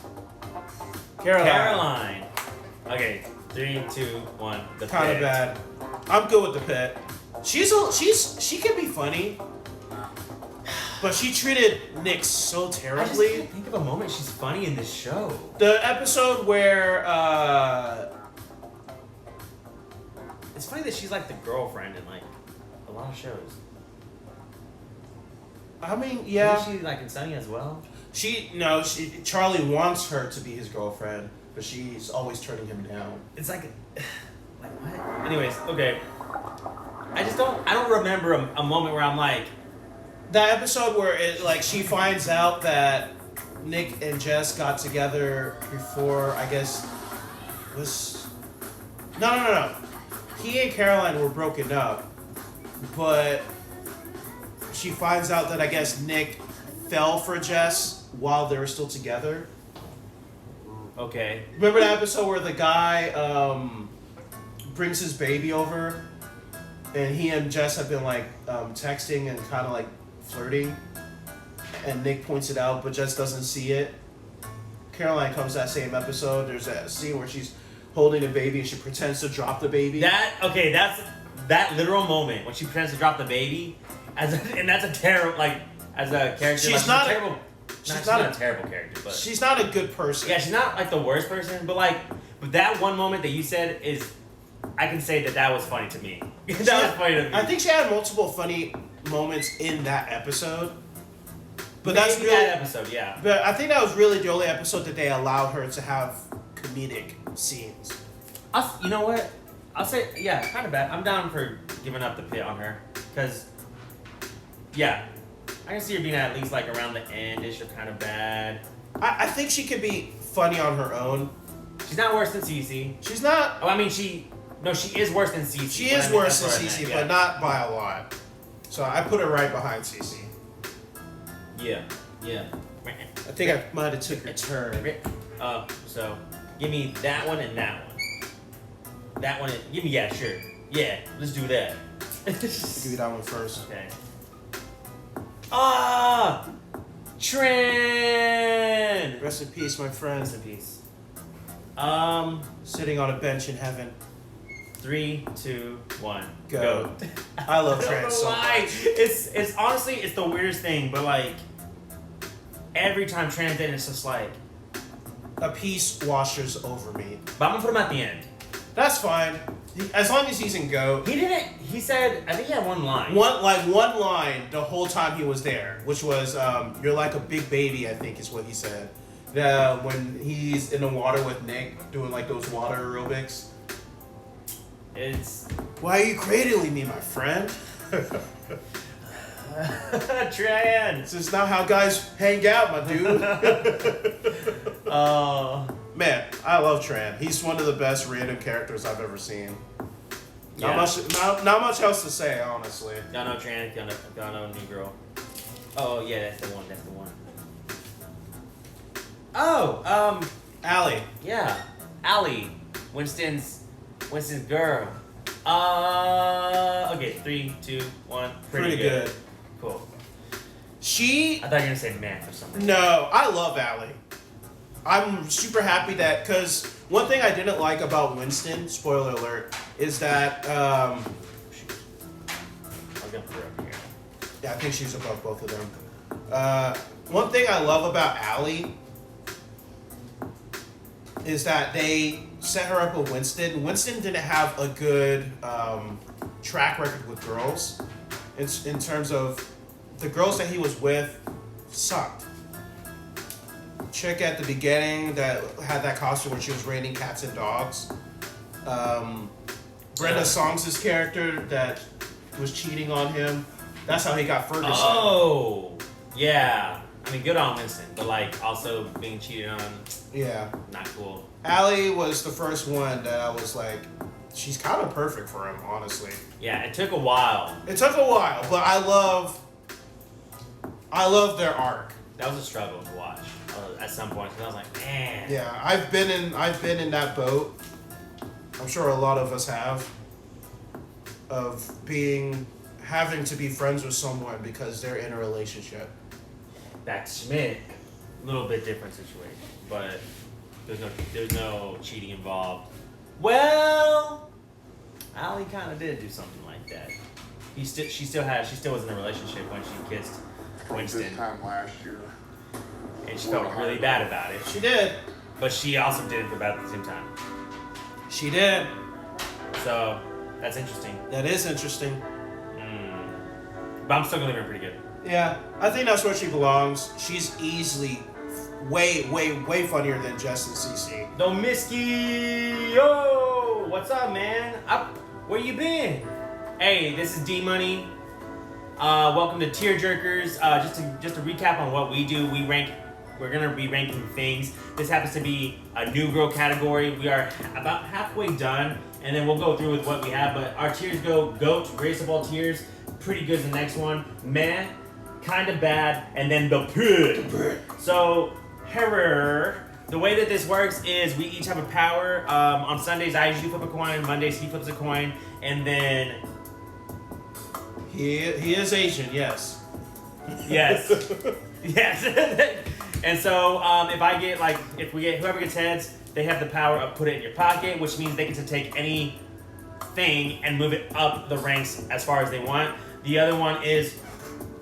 [SPEAKER 3] Caroline. Okay, 3, 2, 1. The
[SPEAKER 2] kind of
[SPEAKER 3] pit.
[SPEAKER 2] bad. I'm good with the pit. She can be funny, but she treated Nick so
[SPEAKER 3] I just
[SPEAKER 2] terribly.
[SPEAKER 3] can't think of a moment she's funny in this show.
[SPEAKER 2] The episode where
[SPEAKER 3] It's funny that she's like the girlfriend in like a lot of shows.
[SPEAKER 2] I mean, yeah.
[SPEAKER 3] Isn't she like in Sunny as well?
[SPEAKER 2] Charlie wants her to be his girlfriend, but she's always turning him down.
[SPEAKER 3] It's like what? Anyways, okay. I don't remember a moment where I'm like,
[SPEAKER 2] That episode where she finds out that Nick and Jess got together before, I guess, was... No. He and Caroline were broken up, but she finds out that, I guess, Nick fell for Jess while they were still together.
[SPEAKER 3] okay.
[SPEAKER 2] Remember that episode where the guy brings his baby over, and he and Jess have been like texting and kind of like flirting, and Nick points it out, but Jess doesn't see it. Caroline comes that same episode. There's a scene where she's holding a baby and she pretends to drop the baby.
[SPEAKER 3] That's that literal moment when she pretends to drop the baby, and that's a terrible as a character.
[SPEAKER 2] She's not
[SPEAKER 3] a terrible character, but
[SPEAKER 2] she's not a good person.
[SPEAKER 3] Yeah, she's not like the worst person, but that one moment that you said is, I can say that was funny to me. That was funny to me.
[SPEAKER 2] I think she had multiple funny moments in that episode. But
[SPEAKER 3] Maybe
[SPEAKER 2] that's really,
[SPEAKER 3] that episode, yeah.
[SPEAKER 2] But I think that was really the only episode that they allowed her to have comedic scenes.
[SPEAKER 3] You know what? I'll say, yeah, kind of bad. I'm down for giving up the pit on her. Because, yeah, I can see her being at least around the end-ish or kind of bad.
[SPEAKER 2] I think she could be funny on her own.
[SPEAKER 3] She's not worse than Cece.
[SPEAKER 2] She's not...
[SPEAKER 3] Oh, I mean, she is worse than Cece.
[SPEAKER 2] She is worse than Cece, but not by a lot. So I put her right behind Cece.
[SPEAKER 3] Yeah.
[SPEAKER 2] I think I might have took a turn.
[SPEAKER 3] So give me that one and that one. That one, give me, yeah, sure. Yeah, let's do that.
[SPEAKER 2] I'll give you that one first.
[SPEAKER 3] Okay. Trin!
[SPEAKER 2] Rest in peace, my friend.
[SPEAKER 3] Rest in peace.
[SPEAKER 2] Sitting on a bench in heaven.
[SPEAKER 3] 3, 2, 1,
[SPEAKER 2] go. I love Tran so much.
[SPEAKER 3] It's honestly, it's the weirdest thing, but every time Tran's in, it's just
[SPEAKER 2] a peace washes over me.
[SPEAKER 3] But I'm gonna put him at the end.
[SPEAKER 2] That's fine. As long as he's in GOAT.
[SPEAKER 3] He said, I think he had one line.
[SPEAKER 2] One line the whole time he was there, which was, you're like a big baby, I think is what he said. When he's in the water with Nick, doing those water aerobics. Why are you cradling me, my friend?
[SPEAKER 3] Tran!
[SPEAKER 2] This is not how guys hang out, my dude. Man, I love Tran. He's one of the best random characters I've ever seen.
[SPEAKER 3] Yeah.
[SPEAKER 2] Not much else to say, honestly.
[SPEAKER 3] Y'all know Tran, y'all know Negro. Oh, yeah, that's the one. Oh,
[SPEAKER 2] Allie.
[SPEAKER 3] Yeah, Allie, Winston's girl. Okay, 3, 2, 1. Pretty good. Cool. I thought you were gonna say math or something.
[SPEAKER 2] No, I love Allie. I'm super happy because one thing I didn't like about Winston, spoiler alert, is that
[SPEAKER 3] I'll get her up here.
[SPEAKER 2] yeah, I think she's above both of them. One thing I love about Allie is that they set her up with Winston. Winston didn't have a good track record with girls. In terms of the girls that he was with sucked. Chick at the beginning that had that costume where she was raining cats and dogs. Brenda Songs' character that was cheating on him. That's how he got Ferguson.
[SPEAKER 3] Oh, yeah. I mean, good on Winston, but also being cheated on.
[SPEAKER 2] Yeah.
[SPEAKER 3] Not cool.
[SPEAKER 2] Allie was the first one that I was like, she's kind of perfect for him, honestly.
[SPEAKER 3] Yeah, it took a while.
[SPEAKER 2] It took a while, but I love their arc.
[SPEAKER 3] That was a struggle to watch at some point because I was like, man.
[SPEAKER 2] Yeah, I've been in that boat. I'm sure a lot of us have. Of having to be friends with someone because they're in a relationship.
[SPEAKER 3] Back to Schmidt, a little bit different situation, but there's no cheating involved. Well, Allie kind of did do something like that. She still was in a relationship when she kissed Winston.
[SPEAKER 4] This time last year.
[SPEAKER 3] And she felt really bad about it.
[SPEAKER 2] She did.
[SPEAKER 3] But she also did it for about the same time.
[SPEAKER 2] She did.
[SPEAKER 3] So that's interesting.
[SPEAKER 2] That is interesting.
[SPEAKER 3] But I'm still gonna leave her pretty good.
[SPEAKER 2] Yeah, I think that's where she belongs. She's easily way funnier than Jess and Cece.
[SPEAKER 3] Domiski! Yo! What's up, man? Where you been? Hey, this is D-Money. Welcome to Tear Jerkers. Just to recap on what we do, we're gonna be ranking things. This happens to be a new girl category. We are about halfway done, and then we'll go through with what we have. But our tiers go: GOAT, greatest of all tiers, pretty good is the next one, meh, kind of bad, and then the pit. So, Herrer, the way that this works is we each have a power. On Sundays, I usually flip a coin. Mondays, he flips a coin, and then
[SPEAKER 2] he is Asian, yes.
[SPEAKER 3] yes, yes. And so if I get if we get whoever gets heads, they have the power of put it in your pocket, which means they get to take any thing and move it up the ranks as far as they want. The other one is.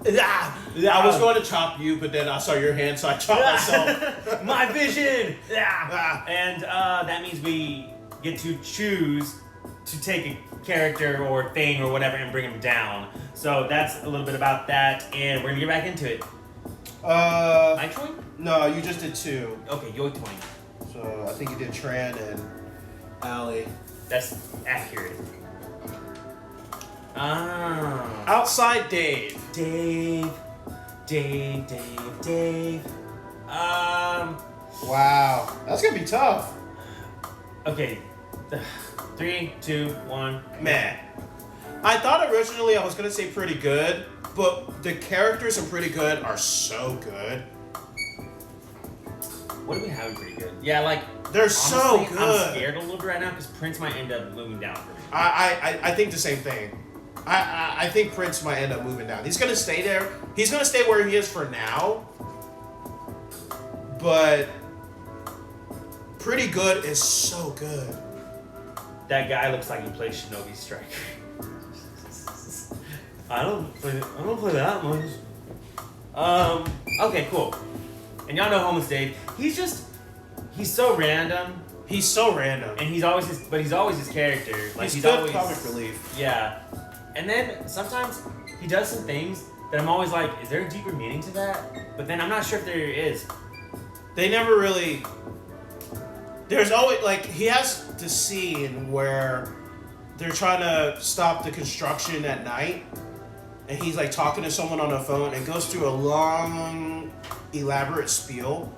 [SPEAKER 2] I was going to chop you, but then I saw your hand, so I chopped myself.
[SPEAKER 3] My vision! And that means we get to choose to take a character or thing or whatever and bring them down. So that's a little bit about that, and we're going to get back into it. My twin?
[SPEAKER 2] No, you just did 2.
[SPEAKER 3] Okay, your twin.
[SPEAKER 2] So I think you did Tran and Allie.
[SPEAKER 3] That's accurate. Ah.
[SPEAKER 2] Outside Dave.
[SPEAKER 3] Dave.
[SPEAKER 2] Wow, that's gonna be tough.
[SPEAKER 3] Okay. 3, 2, 1.
[SPEAKER 2] Man, I thought originally I was gonna say pretty good, but the characters in Pretty Good are so good.
[SPEAKER 3] What do we have in Pretty Good? Yeah,
[SPEAKER 2] they're
[SPEAKER 3] honestly,
[SPEAKER 2] so good.
[SPEAKER 3] I'm scared a little bit right now because Prince might end up moving down for me.
[SPEAKER 2] I think the same thing. I think Prince might end up moving down. He's gonna stay there. He's gonna stay where he is for now. But Pretty Good is so good.
[SPEAKER 3] That guy looks like he plays Shinobi Striker. I don't play that much. Okay, cool. And y'all know Homeless Dave. He's so random.
[SPEAKER 2] He's so random.
[SPEAKER 3] And he's always his character.
[SPEAKER 2] He's
[SPEAKER 3] he's
[SPEAKER 2] good
[SPEAKER 3] always
[SPEAKER 2] comic relief.
[SPEAKER 3] Yeah. And then sometimes he does some things that I'm always like, is there a deeper meaning to that? But then I'm not sure if there is.
[SPEAKER 2] They never really. There's always he has the scene where they're trying to stop the construction at night, and he's talking to someone on the phone and goes through a long, elaborate spiel,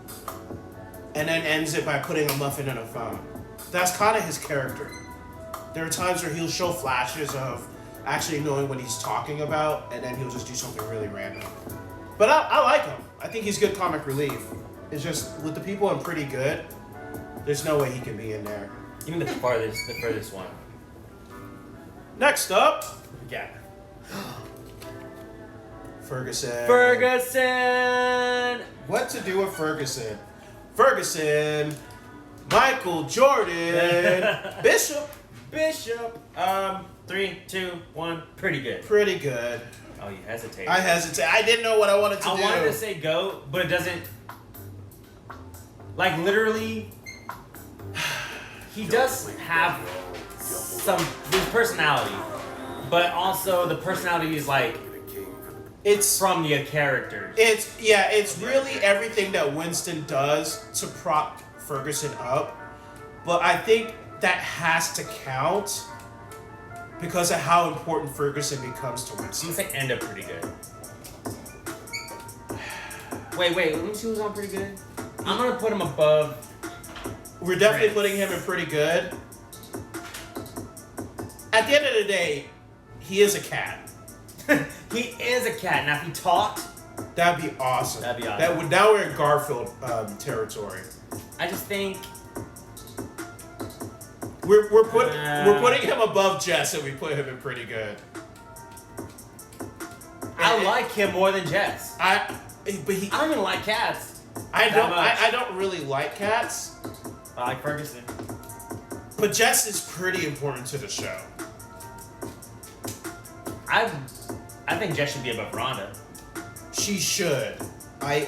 [SPEAKER 2] and then ends it by putting a muffin in a phone. That's kind of his character. There are times where he'll show flashes of actually knowing what he's talking about, and then he'll just do something really random. But I like him. I think he's good comic relief. It's just with the people in Pretty Good, there's no way he can be in there.
[SPEAKER 3] Even the furthest one.
[SPEAKER 2] Next up,
[SPEAKER 3] Yeah.
[SPEAKER 2] Ferguson.
[SPEAKER 3] Ferguson!
[SPEAKER 2] What to do with Ferguson? Ferguson, Michael Jordan, Bishop.
[SPEAKER 3] 3, 2, 1. Pretty good.
[SPEAKER 2] Pretty good.
[SPEAKER 3] Oh, you hesitate.
[SPEAKER 2] I hesitate. I didn't know what I wanted to do.
[SPEAKER 3] I wanted to say GOAT, but it doesn't. Literally, he does have his personality, but also the personality is
[SPEAKER 2] it's
[SPEAKER 3] from the characters.
[SPEAKER 2] It's really everything that Winston does to prop Ferguson up, but I think that has to count because of how important Ferguson becomes to
[SPEAKER 3] I'm
[SPEAKER 2] Winston.
[SPEAKER 3] gonna say end up pretty good. Wait, let me see who's on pretty good. I'm gonna put him above.
[SPEAKER 2] We're definitely
[SPEAKER 3] Prince.
[SPEAKER 2] putting him in Pretty Good. At the end of the day, he is a cat.
[SPEAKER 3] He is a cat. Now if he talked,
[SPEAKER 2] That'd be awesome.
[SPEAKER 3] That'd be awesome.
[SPEAKER 2] Now we're in Garfield territory.
[SPEAKER 3] I just think
[SPEAKER 2] We're putting him above Jess, and we put him in Pretty Good.
[SPEAKER 3] I like him more than Jess.
[SPEAKER 2] I don't
[SPEAKER 3] even like cats.
[SPEAKER 2] I
[SPEAKER 3] that much.
[SPEAKER 2] don't really like cats,
[SPEAKER 3] I like Ferguson.
[SPEAKER 2] but Jess is pretty important to the show.
[SPEAKER 3] I think Jess should be above Rhonda.
[SPEAKER 2] She should. I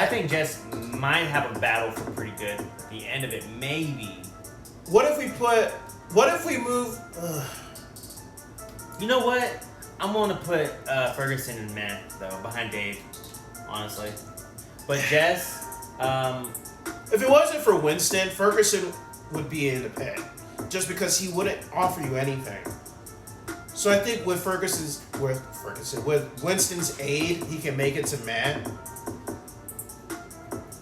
[SPEAKER 3] think Jess might have a battle for pretty good at the end of it, maybe.
[SPEAKER 2] What if we move?
[SPEAKER 3] You know what? I'm going to put Ferguson and Matt, though, behind Dave, honestly. But Jess,
[SPEAKER 2] If it wasn't for Winston, Ferguson would be in the pit, just because he wouldn't offer you anything. So I think with Winston's aid, he can make it to Matt.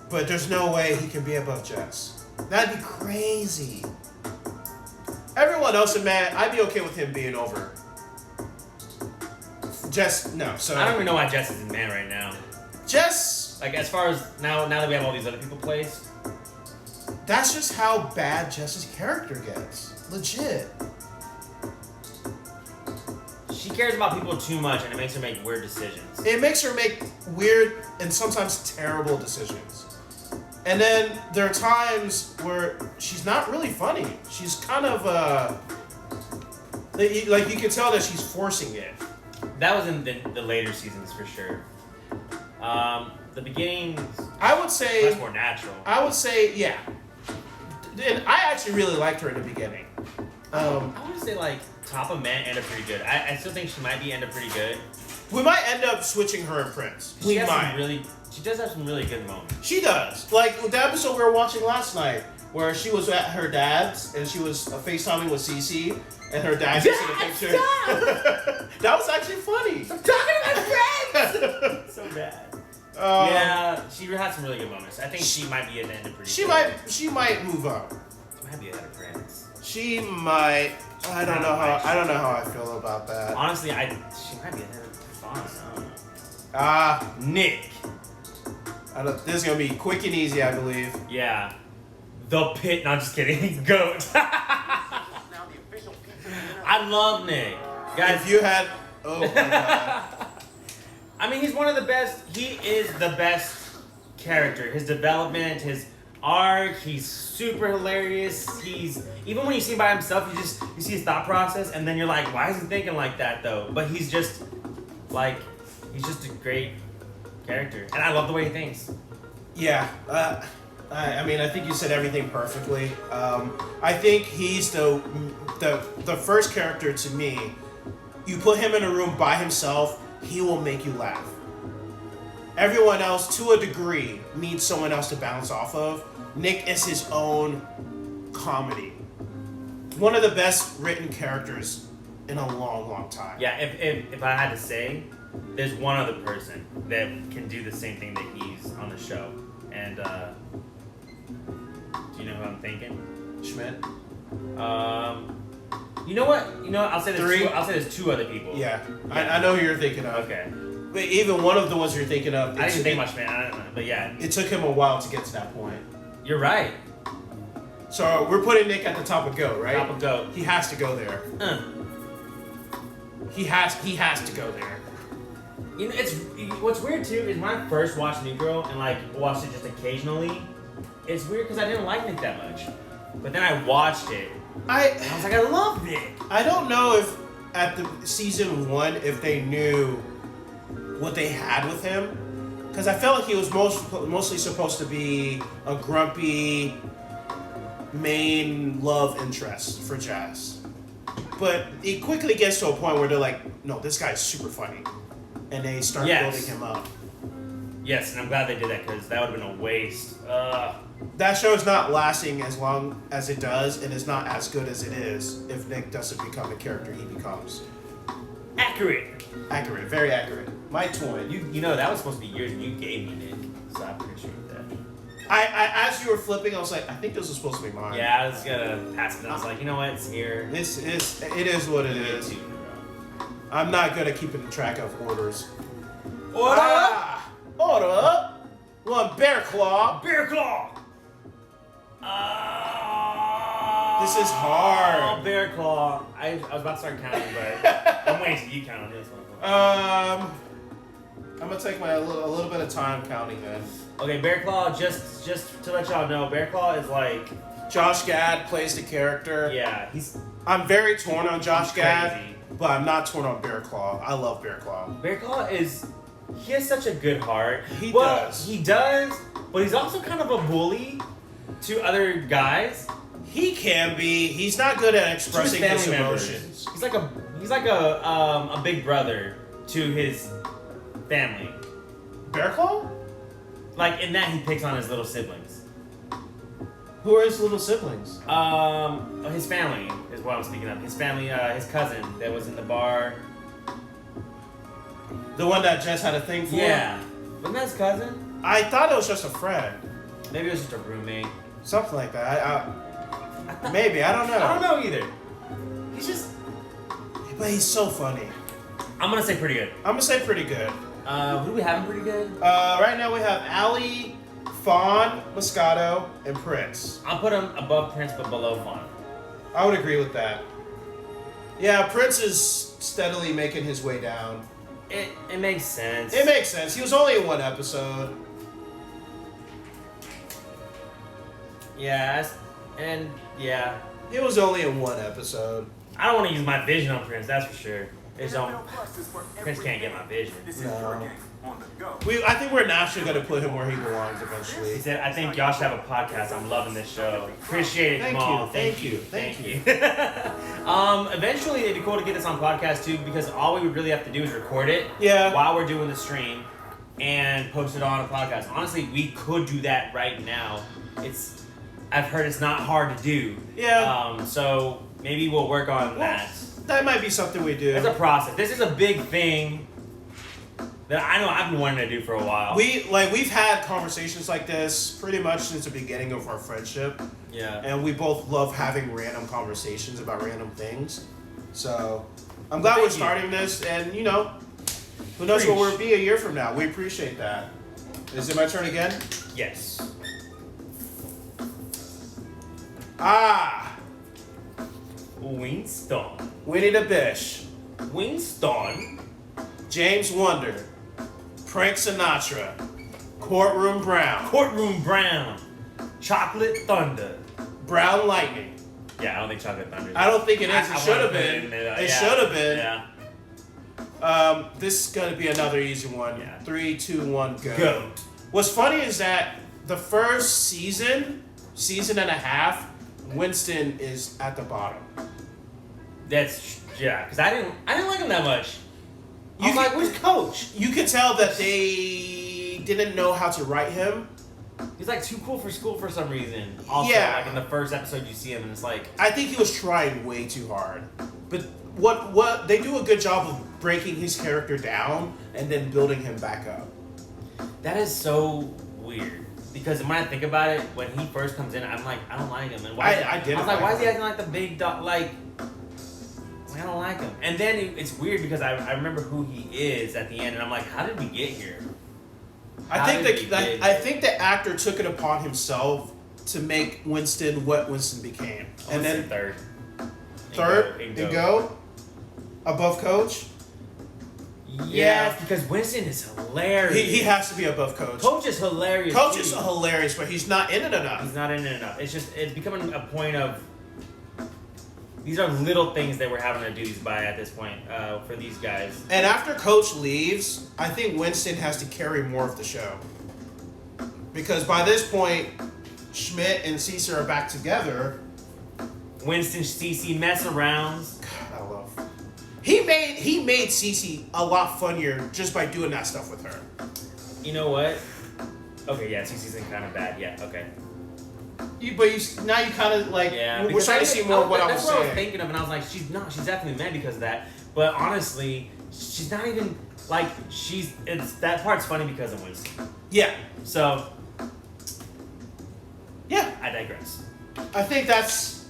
[SPEAKER 2] But there's no way he can be above Jess. That'd be crazy. Everyone else in Matt, I'd be okay with him being over. Jess, no. So
[SPEAKER 3] I don't even know why Jess is in Man right now.
[SPEAKER 2] Jess,
[SPEAKER 3] As far as now that we have all these other people placed,
[SPEAKER 2] That's just how bad Jess's character gets. Legit.
[SPEAKER 3] She cares about people too much, and it makes her make weird decisions.
[SPEAKER 2] It makes her make weird and sometimes terrible decisions. And then there are times where she's not really funny. She's kind of like you can tell that she's forcing it.
[SPEAKER 3] That was in the later seasons for sure. The beginning,
[SPEAKER 2] I would say
[SPEAKER 3] much more natural.
[SPEAKER 2] I would say yeah. And I actually really liked her in the beginning.
[SPEAKER 3] I want to say like top of man, end up pretty good. I still think she might end up pretty good.
[SPEAKER 2] We might end up switching her and Prince.
[SPEAKER 3] She does have some really good moments.
[SPEAKER 2] She does. Like the episode we were watching last night, where she was at her dad's and she was FaceTiming with Cece, and her dad just in a picture. That was actually funny.
[SPEAKER 3] I'm talking to my friends. So bad. Yeah, she had some really good moments. I think she might be at the end of pretty.
[SPEAKER 2] She might move up.
[SPEAKER 3] She might be ahead of Prince.
[SPEAKER 2] She might. I don't know how I feel about that.
[SPEAKER 3] Honestly, she might be ahead of Fonz. Nick.
[SPEAKER 2] This is gonna be quick and easy, I believe.
[SPEAKER 3] Yeah. The Pit. No, I'm just kidding. Goat. I love Nick. Guys,
[SPEAKER 2] if you had. Oh my god.
[SPEAKER 3] I mean, he's one of the best. He is the best character. His development, his arc. He's super hilarious. Even when you see him by himself, you see his thought process, and then you're like, why is he thinking like that though? But he's just a great character, and I love the way he thinks.
[SPEAKER 2] Yeah. I mean, I think you said everything perfectly. I think he's the first character to me. You put him in a room by himself, he will make you laugh. Everyone else, to a degree, needs someone else to bounce off of. Nick is his own comedy. One of the best written characters in a long, long time.
[SPEAKER 3] Yeah, if I had to say, there's one other person that can do the same thing that he's on the show. And, do you know who I'm thinking?
[SPEAKER 2] Schmidt?
[SPEAKER 3] You know what? I'll say
[SPEAKER 2] Three?
[SPEAKER 3] there's two other people.
[SPEAKER 2] Yeah. I know who you're thinking of.
[SPEAKER 3] Okay.
[SPEAKER 2] But even one of the ones you're thinking of...
[SPEAKER 3] I didn't think much, man. I don't know. But yeah.
[SPEAKER 2] It took him a while to get to that point.
[SPEAKER 3] You're right.
[SPEAKER 2] So we're putting Nick at the top of GOAT, right?
[SPEAKER 3] Top of GOAT.
[SPEAKER 2] He has to go there. He has to go there.
[SPEAKER 3] What's weird too is when I first watched New Girl and watched it just occasionally, it's weird because I didn't like Nick that much. But then I watched it.
[SPEAKER 2] I
[SPEAKER 3] was like, I love Nick.
[SPEAKER 2] I don't know if at the season 1 if they knew what they had with him, because I felt like he was mostly supposed to be a grumpy main love interest for Jazz. But it quickly gets to a point where they're like, no, this guy's super funny. And they start building him up.
[SPEAKER 3] Yes, and I'm glad they did that because that would have been a waste.
[SPEAKER 2] That show's not lasting as long as it does, and it's not as good as it is if Nick doesn't become the character he becomes.
[SPEAKER 3] Accurate,
[SPEAKER 2] very accurate. My twin.
[SPEAKER 3] You know that was supposed to be yours, and you gave me Nick, so I appreciate that.
[SPEAKER 2] I as you were flipping, I was like, I think this is supposed to be mine.
[SPEAKER 3] Yeah, I was gonna pass it. And I was like, you know what, it's here.
[SPEAKER 2] It is what it is. I'm not good at keeping track of orders. Order. One Bear Claw.
[SPEAKER 3] Bear Claw.
[SPEAKER 2] This is hard.
[SPEAKER 3] Oh, Bear Claw. I was about to start counting, but I'm waiting till you count on this one.
[SPEAKER 2] I'm gonna take a little bit of time counting then.
[SPEAKER 3] Okay, Bear Claw. Just to let y'all know, Bear Claw is like
[SPEAKER 2] Josh Gad plays the character.
[SPEAKER 3] Yeah,
[SPEAKER 2] I'm very torn on Josh Gad,
[SPEAKER 3] crazy.
[SPEAKER 2] but I'm not torn on Bear Claw. I love Bear Claw.
[SPEAKER 3] Bear Claw he has such a good heart.
[SPEAKER 2] He does,
[SPEAKER 3] but he's also kind of a bully to other guys.
[SPEAKER 2] He can be. He's not good at expressing his emotions.
[SPEAKER 3] He's like a big brother to his family.
[SPEAKER 2] Bear Claw?
[SPEAKER 3] Like in that he picks on his little siblings.
[SPEAKER 2] Who are his little siblings?
[SPEAKER 3] His family is what I'm speaking of. His family, his cousin that was in the bar.
[SPEAKER 2] The one that Jess had a thing for?
[SPEAKER 3] Yeah. Wasn't that his cousin?
[SPEAKER 2] I thought it was just a friend.
[SPEAKER 3] Maybe it was just a roommate.
[SPEAKER 2] Something like that. Maybe, I don't know.
[SPEAKER 3] I don't know either.
[SPEAKER 2] But he's so funny.
[SPEAKER 3] I'm gonna say pretty good.
[SPEAKER 2] I'm gonna say pretty good.
[SPEAKER 3] Who do we have pretty good?
[SPEAKER 2] Right now we have Allie, Fawn, Moscato, and Prince.
[SPEAKER 3] I'll put him above Prince but below Fawn.
[SPEAKER 2] I would agree with that. Yeah, Prince is steadily making his way down.
[SPEAKER 3] It makes sense.
[SPEAKER 2] It makes sense. He was only in one episode.
[SPEAKER 3] Yeah, and yeah.
[SPEAKER 2] He was only in one episode.
[SPEAKER 3] I don't want to use my vision on Prince, that's for sure. Prince can't get my vision.
[SPEAKER 2] No. I think we're naturally going to put him where he belongs eventually.
[SPEAKER 3] He said, I think y'all should have a podcast. I'm loving this show. Appreciate it,
[SPEAKER 2] Thank
[SPEAKER 3] Jamal.
[SPEAKER 2] you, thank you.
[SPEAKER 3] Eventually, it'd be cool to get this on podcast too, because all we would really have to do is record it while we're doing the stream and post it on a podcast. Honestly, we could do that right now. I've heard it's not hard to do.
[SPEAKER 2] Yeah.
[SPEAKER 3] So maybe we'll work on that.
[SPEAKER 2] That might be something we do.
[SPEAKER 3] It's a process. This is a big thing that I know I've been wanting to do for a while.
[SPEAKER 2] We've had conversations like this pretty much since the beginning of our friendship.
[SPEAKER 3] Yeah.
[SPEAKER 2] And we both love having random conversations about random things. So I'm glad we're starting this, and who knows what we'll be a year from now. We appreciate that. Is it my turn again?
[SPEAKER 3] Yes. Winston.
[SPEAKER 2] Winnie the Bish.
[SPEAKER 3] Winston.
[SPEAKER 2] James Wonder. Frank Sinatra. Courtroom Brown.
[SPEAKER 3] Courtroom Brown. Chocolate Thunder.
[SPEAKER 2] Brown Lightning.
[SPEAKER 3] Yeah, I don't think Chocolate Thunder.
[SPEAKER 2] I don't think it is. It should have
[SPEAKER 3] wanna put it
[SPEAKER 2] been.
[SPEAKER 3] in there.
[SPEAKER 2] It should have been.
[SPEAKER 3] Yeah.
[SPEAKER 2] This is gonna be another easy one.
[SPEAKER 3] Yeah.
[SPEAKER 2] 3, 2, 1, go.
[SPEAKER 3] Go.
[SPEAKER 2] What's funny is that the first season and a half, Winston is at the bottom.
[SPEAKER 3] Because I didn't like him that much. I was like, where's Coach?
[SPEAKER 2] You could tell that they didn't know how to write him.
[SPEAKER 3] He's like too cool for school for some reason. Also,
[SPEAKER 2] Yeah.
[SPEAKER 3] like in the first episode, you see him and it's like,
[SPEAKER 2] I think he was trying way too hard. But what they do a good job of breaking his character down and then building him back up.
[SPEAKER 3] that is so weird. Because when I think about it, when he first comes in, I'm like, I don't like him. And why?
[SPEAKER 2] I didn't
[SPEAKER 3] was like,
[SPEAKER 2] like
[SPEAKER 3] why is he
[SPEAKER 2] him.
[SPEAKER 3] acting like the big dog? Like, I don't like him. And then it's weird because I remember who he is at the end, and I'm like, how did we get here?
[SPEAKER 2] I think the actor took it upon himself to make Winston what Winston became.
[SPEAKER 3] And then third.
[SPEAKER 2] And go above Coach.
[SPEAKER 3] Yes,
[SPEAKER 2] Yeah.
[SPEAKER 3] because Winston is hilarious.
[SPEAKER 2] He has to be above Coach.
[SPEAKER 3] Coach is hilarious.
[SPEAKER 2] Coach
[SPEAKER 3] too.
[SPEAKER 2] is hilarious, but he's not in it enough.
[SPEAKER 3] He's not in it enough. It's becoming a point of. These are little things that we're having to do by at this point for these guys.
[SPEAKER 2] And after Coach leaves, I think Winston has to carry more of the show. Because by this point, Schmidt and Caesar are back together.
[SPEAKER 3] Winston, Cece mess arounds.
[SPEAKER 2] God, I love. He made Cece a lot funnier just by doing that stuff with her.
[SPEAKER 3] You know what? Okay, yeah, Cece's kind of bad. Yeah, okay.
[SPEAKER 2] Now you kind of like.
[SPEAKER 3] Yeah,
[SPEAKER 2] we're
[SPEAKER 3] because
[SPEAKER 2] trying to see more of what I was
[SPEAKER 3] That's what I was
[SPEAKER 2] saying.
[SPEAKER 3] thinking of, and I was like, she's definitely mad because of that. But honestly, she's not even like that part's funny because of Winston.
[SPEAKER 2] Yeah.
[SPEAKER 3] So.
[SPEAKER 2] Yeah.
[SPEAKER 3] I digress.
[SPEAKER 2] I think that's.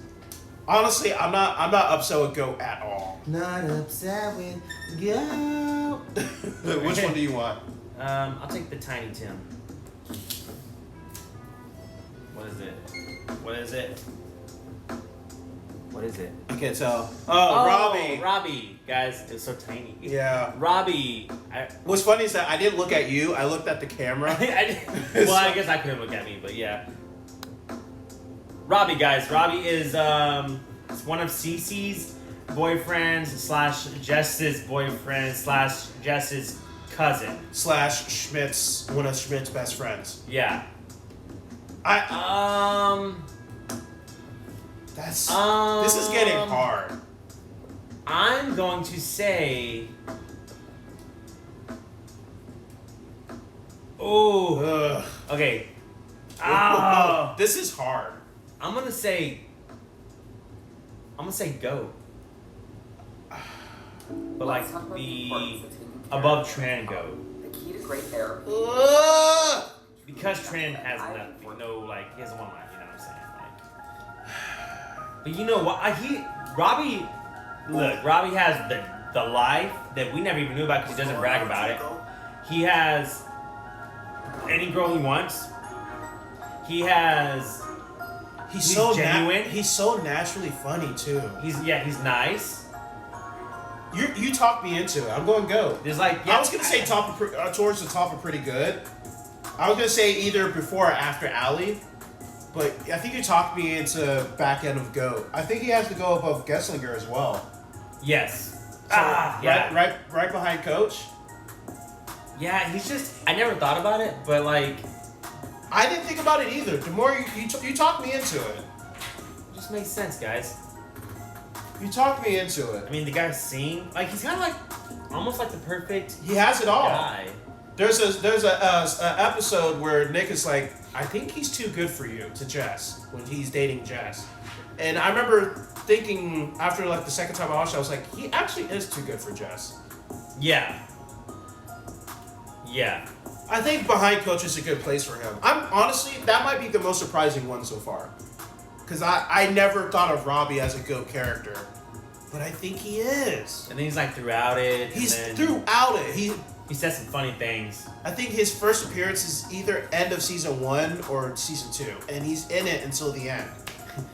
[SPEAKER 2] Honestly, I'm not upset with Go at all.
[SPEAKER 3] Not upset with Go.
[SPEAKER 2] Which one do you want?
[SPEAKER 3] I'll take the Tiny Tim. What is it? What is it?
[SPEAKER 2] I can't tell. Oh, Robbie.
[SPEAKER 3] Robbie. Guys, it's so tiny.
[SPEAKER 2] Yeah.
[SPEAKER 3] Robbie.
[SPEAKER 2] What's funny is that I didn't look at you. I looked at the camera.
[SPEAKER 3] I guess I couldn't look at me, but yeah. Robbie, guys. Robbie is it's one of Cece's boyfriends / Jess's boyfriend / Jess's cousin
[SPEAKER 2] / one of Schmidt's best friends.
[SPEAKER 3] Yeah.
[SPEAKER 2] This is getting hard.
[SPEAKER 3] I'm going to say. Oh. Okay. Oh.
[SPEAKER 2] This is hard.
[SPEAKER 3] I'm gonna say go. But like the above Tran go.
[SPEAKER 1] The key to great therapy.
[SPEAKER 3] Because Tran has no like he has one line, you know what I'm saying? Like, but you know what? Robbie has the life that we never even knew about because he doesn't brag about it. He has any girl he wants.
[SPEAKER 2] He's so
[SPEAKER 3] genuine.
[SPEAKER 2] He's so naturally funny too.
[SPEAKER 3] He's nice.
[SPEAKER 2] You talked me into it. I'm going GOAT.
[SPEAKER 3] There's like
[SPEAKER 2] I was gonna say towards the top of pretty good. I was gonna say either before or after Ali, but I think you talked me into back end of GOAT. I think he has to go above Gesslinger as well.
[SPEAKER 3] Yes.
[SPEAKER 2] So right behind Coach.
[SPEAKER 3] Yeah, he's just. I never thought about it, but like,
[SPEAKER 2] I didn't think about it either. The more you talked me into it.
[SPEAKER 3] It just makes sense, guys.
[SPEAKER 2] You talked me into it.
[SPEAKER 3] I mean, the guy's sing like he's kind of like almost like the perfect.
[SPEAKER 2] He has it all.
[SPEAKER 3] Guy.
[SPEAKER 2] There's a episode where Nick is like, I think he's too good for you to Jess when he's dating Jess, and I remember thinking after like the second time I watched it, I was like, he actually is too good for Jess.
[SPEAKER 3] Yeah. Yeah.
[SPEAKER 2] I think behind Coach is a good place for him. I'm honestly, that might be the most surprising one so far. Because I never thought of Robbie as a GOAT character. But I think he is.
[SPEAKER 3] And then he's like throughout it.
[SPEAKER 2] He's throughout it.
[SPEAKER 3] He says some funny things.
[SPEAKER 2] I think his first appearance is either end of season 1 or season 2. And he's in it until the end.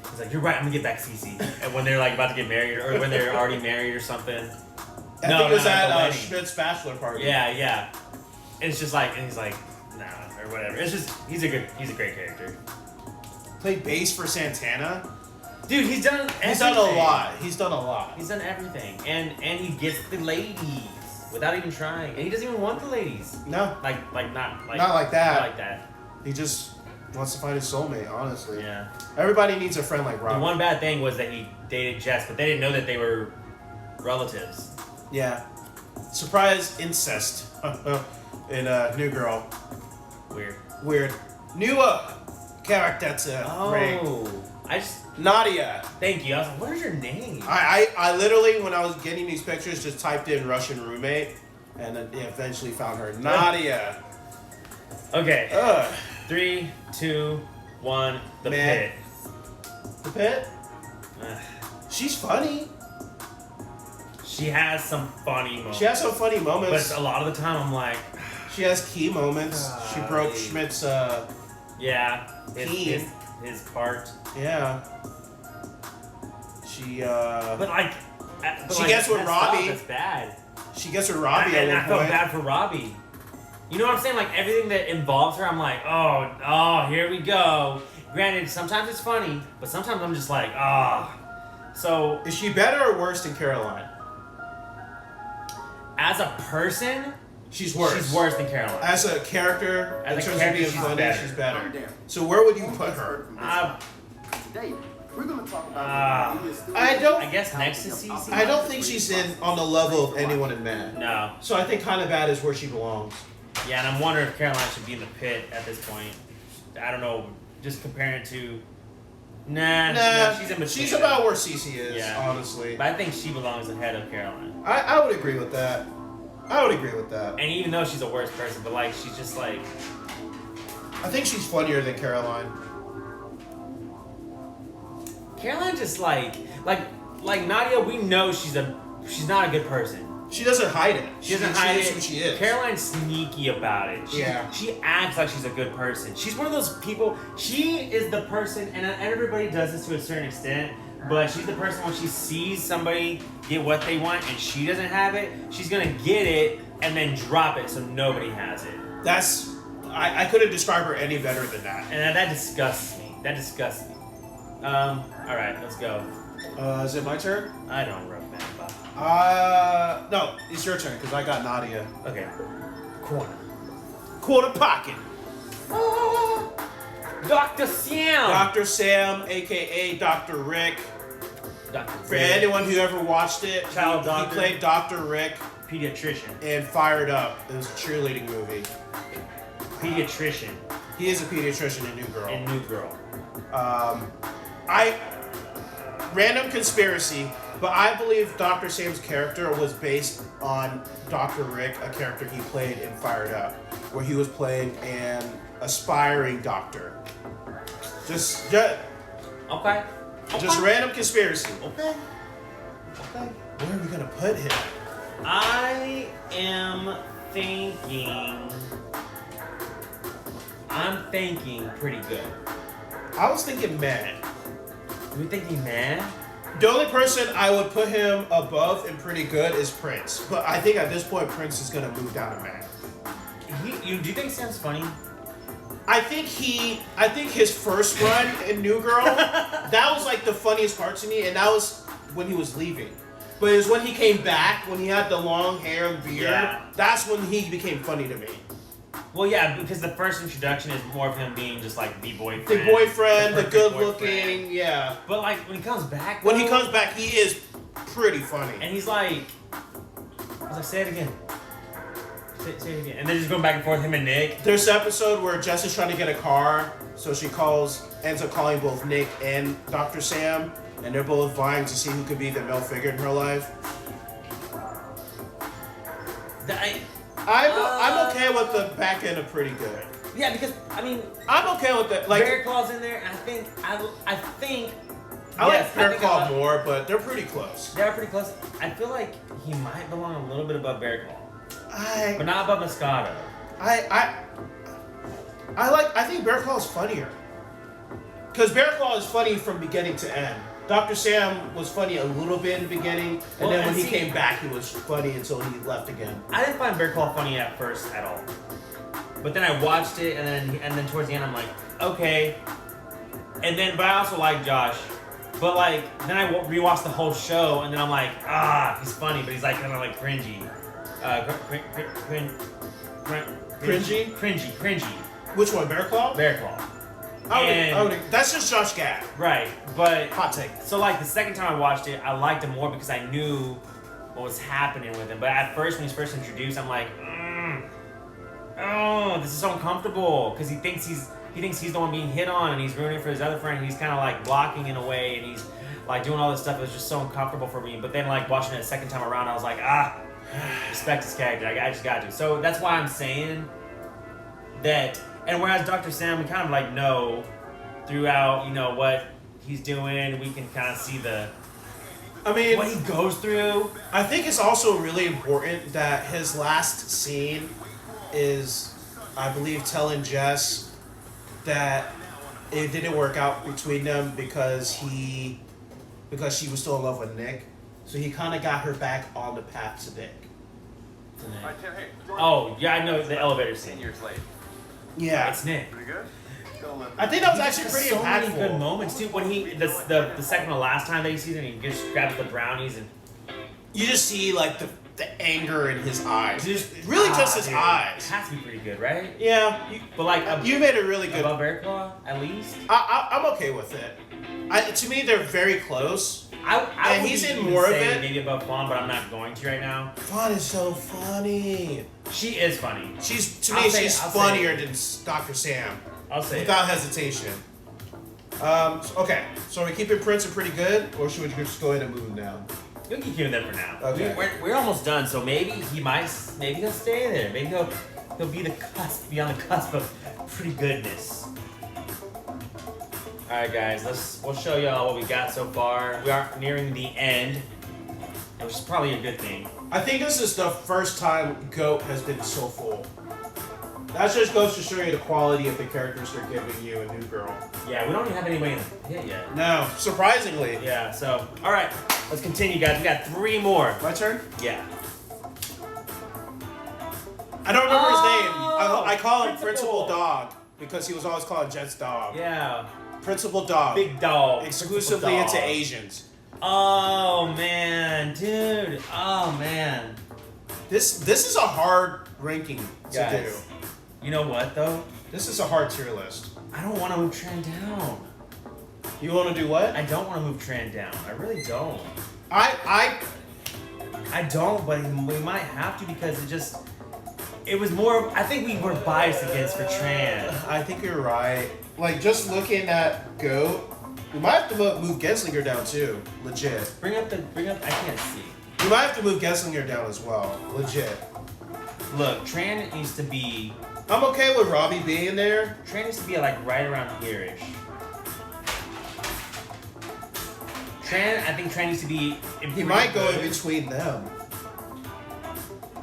[SPEAKER 3] He's like, you're right, I'm gonna get back Cece. And when they're like about to get married, or when they're already married or something.
[SPEAKER 2] I think it was at Schmidt's bachelor party.
[SPEAKER 3] Yeah. And it's just like, and he's like, nah, or whatever. It's just, he's a great character.
[SPEAKER 2] Played bass for Santana.
[SPEAKER 3] Dude, he's done everything.
[SPEAKER 2] He's done a lot. He's done everything.
[SPEAKER 3] And he gets the ladies without even trying. And he doesn't even want the ladies.
[SPEAKER 2] No.
[SPEAKER 3] Not like that.
[SPEAKER 2] Not like that.
[SPEAKER 3] He
[SPEAKER 2] He just wants to find his soulmate, honestly.
[SPEAKER 3] Yeah.
[SPEAKER 2] Everybody needs a friend like Robbie.
[SPEAKER 3] The one bad thing was that he dated Jess, but they didn't know that they were relatives.
[SPEAKER 2] Yeah. Surprise incest in New Girl. Weird. New character to bring.
[SPEAKER 3] I just...
[SPEAKER 2] Nadia.
[SPEAKER 3] Thank you. I was like, what is your name?
[SPEAKER 2] I literally, when I was getting these pictures, just typed in Russian roommate, and then eventually found her. Nadia.
[SPEAKER 3] Okay. 3, 2, 1. The Pit.
[SPEAKER 2] The Pit? She's funny.
[SPEAKER 3] She has some funny moments.
[SPEAKER 2] But
[SPEAKER 3] a lot of the time, I'm like...
[SPEAKER 2] She has key moments. She broke Schmidt's...
[SPEAKER 3] his part.
[SPEAKER 2] Yeah. She
[SPEAKER 3] She
[SPEAKER 2] gets with Robbie.
[SPEAKER 3] That's bad.
[SPEAKER 2] She gets with Robbie
[SPEAKER 3] and
[SPEAKER 2] at
[SPEAKER 3] I
[SPEAKER 2] one
[SPEAKER 3] felt
[SPEAKER 2] point.
[SPEAKER 3] bad for Robbie. You know what I'm saying? Like everything that involves her, I'm like, oh, here we go. Granted, sometimes it's funny, but sometimes I'm just like, So
[SPEAKER 2] is she better or worse than Caroline?
[SPEAKER 3] As a person,
[SPEAKER 2] she's worse.
[SPEAKER 3] She's worse than Caroline.
[SPEAKER 2] As a character, in terms of being funny, she's better. So where would you put her?
[SPEAKER 1] Today, we're gonna talk about
[SPEAKER 3] I guess next to Cece.
[SPEAKER 2] I don't think she's on the level of anyone in Mad.
[SPEAKER 3] No.
[SPEAKER 2] So I think Kind of Bad is where she belongs.
[SPEAKER 3] Yeah, and I'm wondering if Caroline should be in the pit at this point. I don't know. Just comparing it to. Nah, she's in between.
[SPEAKER 2] She's about where Cece is, honestly.
[SPEAKER 3] But I think she belongs ahead of Caroline.
[SPEAKER 2] I would agree with that.
[SPEAKER 3] And even though she's a worse person, but like she's just like.
[SPEAKER 2] I think she's funnier than Caroline.
[SPEAKER 3] Caroline just like Nadia. We know she's not a good person.
[SPEAKER 2] She doesn't hide it.
[SPEAKER 3] She doesn't hide it.
[SPEAKER 2] Who she is.
[SPEAKER 3] Caroline's sneaky about it. She acts like she's a good person. She's one of those people. She is the person, and everybody does this to a certain extent. But she's the person when she sees somebody get what they want and she doesn't have it, she's gonna get it and then drop it so nobody has it.
[SPEAKER 2] I couldn't describe her any better than that.
[SPEAKER 3] And that disgusts me. All right, let's go.
[SPEAKER 2] Is it my turn?
[SPEAKER 3] I don't remember.
[SPEAKER 2] No, it's your turn because I got Nadia.
[SPEAKER 3] Okay.
[SPEAKER 2] Quarter pocket.
[SPEAKER 3] Dr. Sam.
[SPEAKER 2] Dr. Sam, aka Dr. Rick. For anyone who ever watched it, he played Dr. Rick.
[SPEAKER 3] Pediatrician.
[SPEAKER 2] And Fired Up. It was a cheerleading movie.
[SPEAKER 3] Pediatrician.
[SPEAKER 2] He is a pediatrician in New Girl. Random conspiracy, but I believe Dr. Sam's character was based on Dr. Rick, a character he played in Fired Up, where he was playing an aspiring doctor. Just random conspiracy.
[SPEAKER 3] Okay.
[SPEAKER 2] Where are we gonna put him?
[SPEAKER 3] I am thinking. I'm thinking pretty good.
[SPEAKER 2] I was thinking man.
[SPEAKER 3] You're thinking man?
[SPEAKER 2] The only person I would put him above and pretty good is Prince. But I think at this point, Prince is going to move down to man.
[SPEAKER 3] Do you think Sam's funny?
[SPEAKER 2] I think his first run in New Girl, that was like the funniest part to me, and that was when he was leaving. But it was when he came back, when he had the long hair and beard, that's when he became funny to me.
[SPEAKER 3] Well, yeah, because the first introduction is more of him being just like the boyfriend.
[SPEAKER 2] The boyfriend, the good
[SPEAKER 3] boyfriend.
[SPEAKER 2] looking, yeah.
[SPEAKER 3] But like when he comes back,
[SPEAKER 2] When he comes back, he is pretty funny.
[SPEAKER 3] and he's like, say it again. Say it again. And they're just going back and forth, him and Nick.
[SPEAKER 2] There's an episode where Jess is trying to get a car, so she ends up calling both Nick and Dr. Sam, and they're both vying to see who could be the male figure in her life. I'm okay with the back end of pretty good.
[SPEAKER 3] Yeah, because I mean,
[SPEAKER 2] I'm okay with that. Like
[SPEAKER 3] Bear Claw's in there, and I think
[SPEAKER 2] I like Bear Claw more, but they're pretty close.
[SPEAKER 3] They're pretty close. I feel like he might belong a little bit above Bear Claw,
[SPEAKER 2] I
[SPEAKER 3] but not above Moscato.
[SPEAKER 2] I think Bear Claw is funnier. Because Bear Claw is funny from beginning to end. Dr. Sam was funny a little bit in the beginning, and then when he came back, he was funny until he left again.
[SPEAKER 3] I didn't find Bear Claw funny at first at all, but then I watched it, and then towards the end, I'm like, okay. But I also like Josh. But like, then I rewatched the whole show, and then I'm like, he's funny, but he's like kind of like cringy. Cringy.
[SPEAKER 2] Which one, Bear Claw?
[SPEAKER 3] Bear Claw.
[SPEAKER 2] That's just Josh Gad.
[SPEAKER 3] Right, but
[SPEAKER 2] hot take.
[SPEAKER 3] So like the second time I watched it, I liked him more because I knew what was happening with him. But at first, when he's first introduced, I'm like, this is so uncomfortable because he thinks he's the one being hit on, and he's ruining it for his other friend. And he's kind of like blocking in a way, and he's like doing all this stuff. It was just so uncomfortable for me. But then like watching it a second time around, I was like, respect his character. I just got to. So that's why I'm saying that. And whereas Dr. Sam, we kind of like know throughout, what he's doing, we can kind of see what he goes through.
[SPEAKER 2] I think it's also really important that his last scene is, I believe, telling Jess that it didn't work out between them because she was still in love with Nick. So he kind of got her back on the path to Nick.
[SPEAKER 3] Oh, yeah, I know the elevator scene.
[SPEAKER 4] Years late.
[SPEAKER 2] Yeah,
[SPEAKER 3] it's Nick.
[SPEAKER 4] Pretty good.
[SPEAKER 2] I think that was actually pretty
[SPEAKER 3] so
[SPEAKER 2] impactful.
[SPEAKER 3] Many good moments too. When he the second to last time that he sees it, he just grabs the brownies and
[SPEAKER 2] you just see like the anger in his eyes. Just his
[SPEAKER 3] dude,
[SPEAKER 2] eyes.
[SPEAKER 3] It has to be pretty good, right?
[SPEAKER 2] Yeah,
[SPEAKER 3] but like
[SPEAKER 2] you made it really good.
[SPEAKER 3] Above Bear Claw, at least.
[SPEAKER 2] I'm okay with it. To me, they're very close.
[SPEAKER 3] And
[SPEAKER 2] he's in more of it.
[SPEAKER 3] Maybe above Fawn, but I'm not going to right now.
[SPEAKER 2] Fawn is so funny.
[SPEAKER 3] She is funny.
[SPEAKER 2] She's funnier than Dr. Sam.
[SPEAKER 3] I'll say
[SPEAKER 2] without hesitation. Okay, so are we keeping Prince pretty good, or should we just go ahead and move him down?
[SPEAKER 3] We'll keep him there for now.
[SPEAKER 2] Okay.
[SPEAKER 3] We're almost done, so maybe he'll stay there. Maybe he'll be on the cusp of pretty goodness. All right, guys, we'll show y'all what we got so far. We are nearing the end, which is probably a good thing.
[SPEAKER 2] I think this is the first time GOAT has been so full. That just goes to show you the quality of the characters they're giving you in New Girl.
[SPEAKER 3] Yeah, we don't even have anybody in the pit yet.
[SPEAKER 2] No, surprisingly.
[SPEAKER 3] Yeah, so, all right, let's continue, guys. We got 3 more.
[SPEAKER 2] My turn?
[SPEAKER 3] Yeah.
[SPEAKER 2] I don't remember his name. I call him Principal Dog because he was always called Jet's dog.
[SPEAKER 3] Yeah.
[SPEAKER 2] Principal Dog.
[SPEAKER 3] Big dog.
[SPEAKER 2] Exclusively into Asians.
[SPEAKER 3] Oh, man, dude. Oh, man.
[SPEAKER 2] This is a hard ranking to do.
[SPEAKER 3] You know what, though?
[SPEAKER 2] This is a hard tier list.
[SPEAKER 3] I don't want to move Tran down.
[SPEAKER 2] You want to do what?
[SPEAKER 3] I don't want to move Tran down. I really don't.
[SPEAKER 2] I
[SPEAKER 3] don't, but we might have to because it was more. I think we were biased against for Tran.
[SPEAKER 2] I think you're right. Like, just looking at GOAT, we might have to move Genslinger down too. Legit.
[SPEAKER 3] Bring up. I can't see.
[SPEAKER 2] We might have to move Genslinger down as well. Legit.
[SPEAKER 3] Look, Tran needs to be.
[SPEAKER 2] I'm okay with Robbie being there.
[SPEAKER 3] Tran needs to be like right around here-ish. I think Tran needs to be.
[SPEAKER 2] He might go in between them.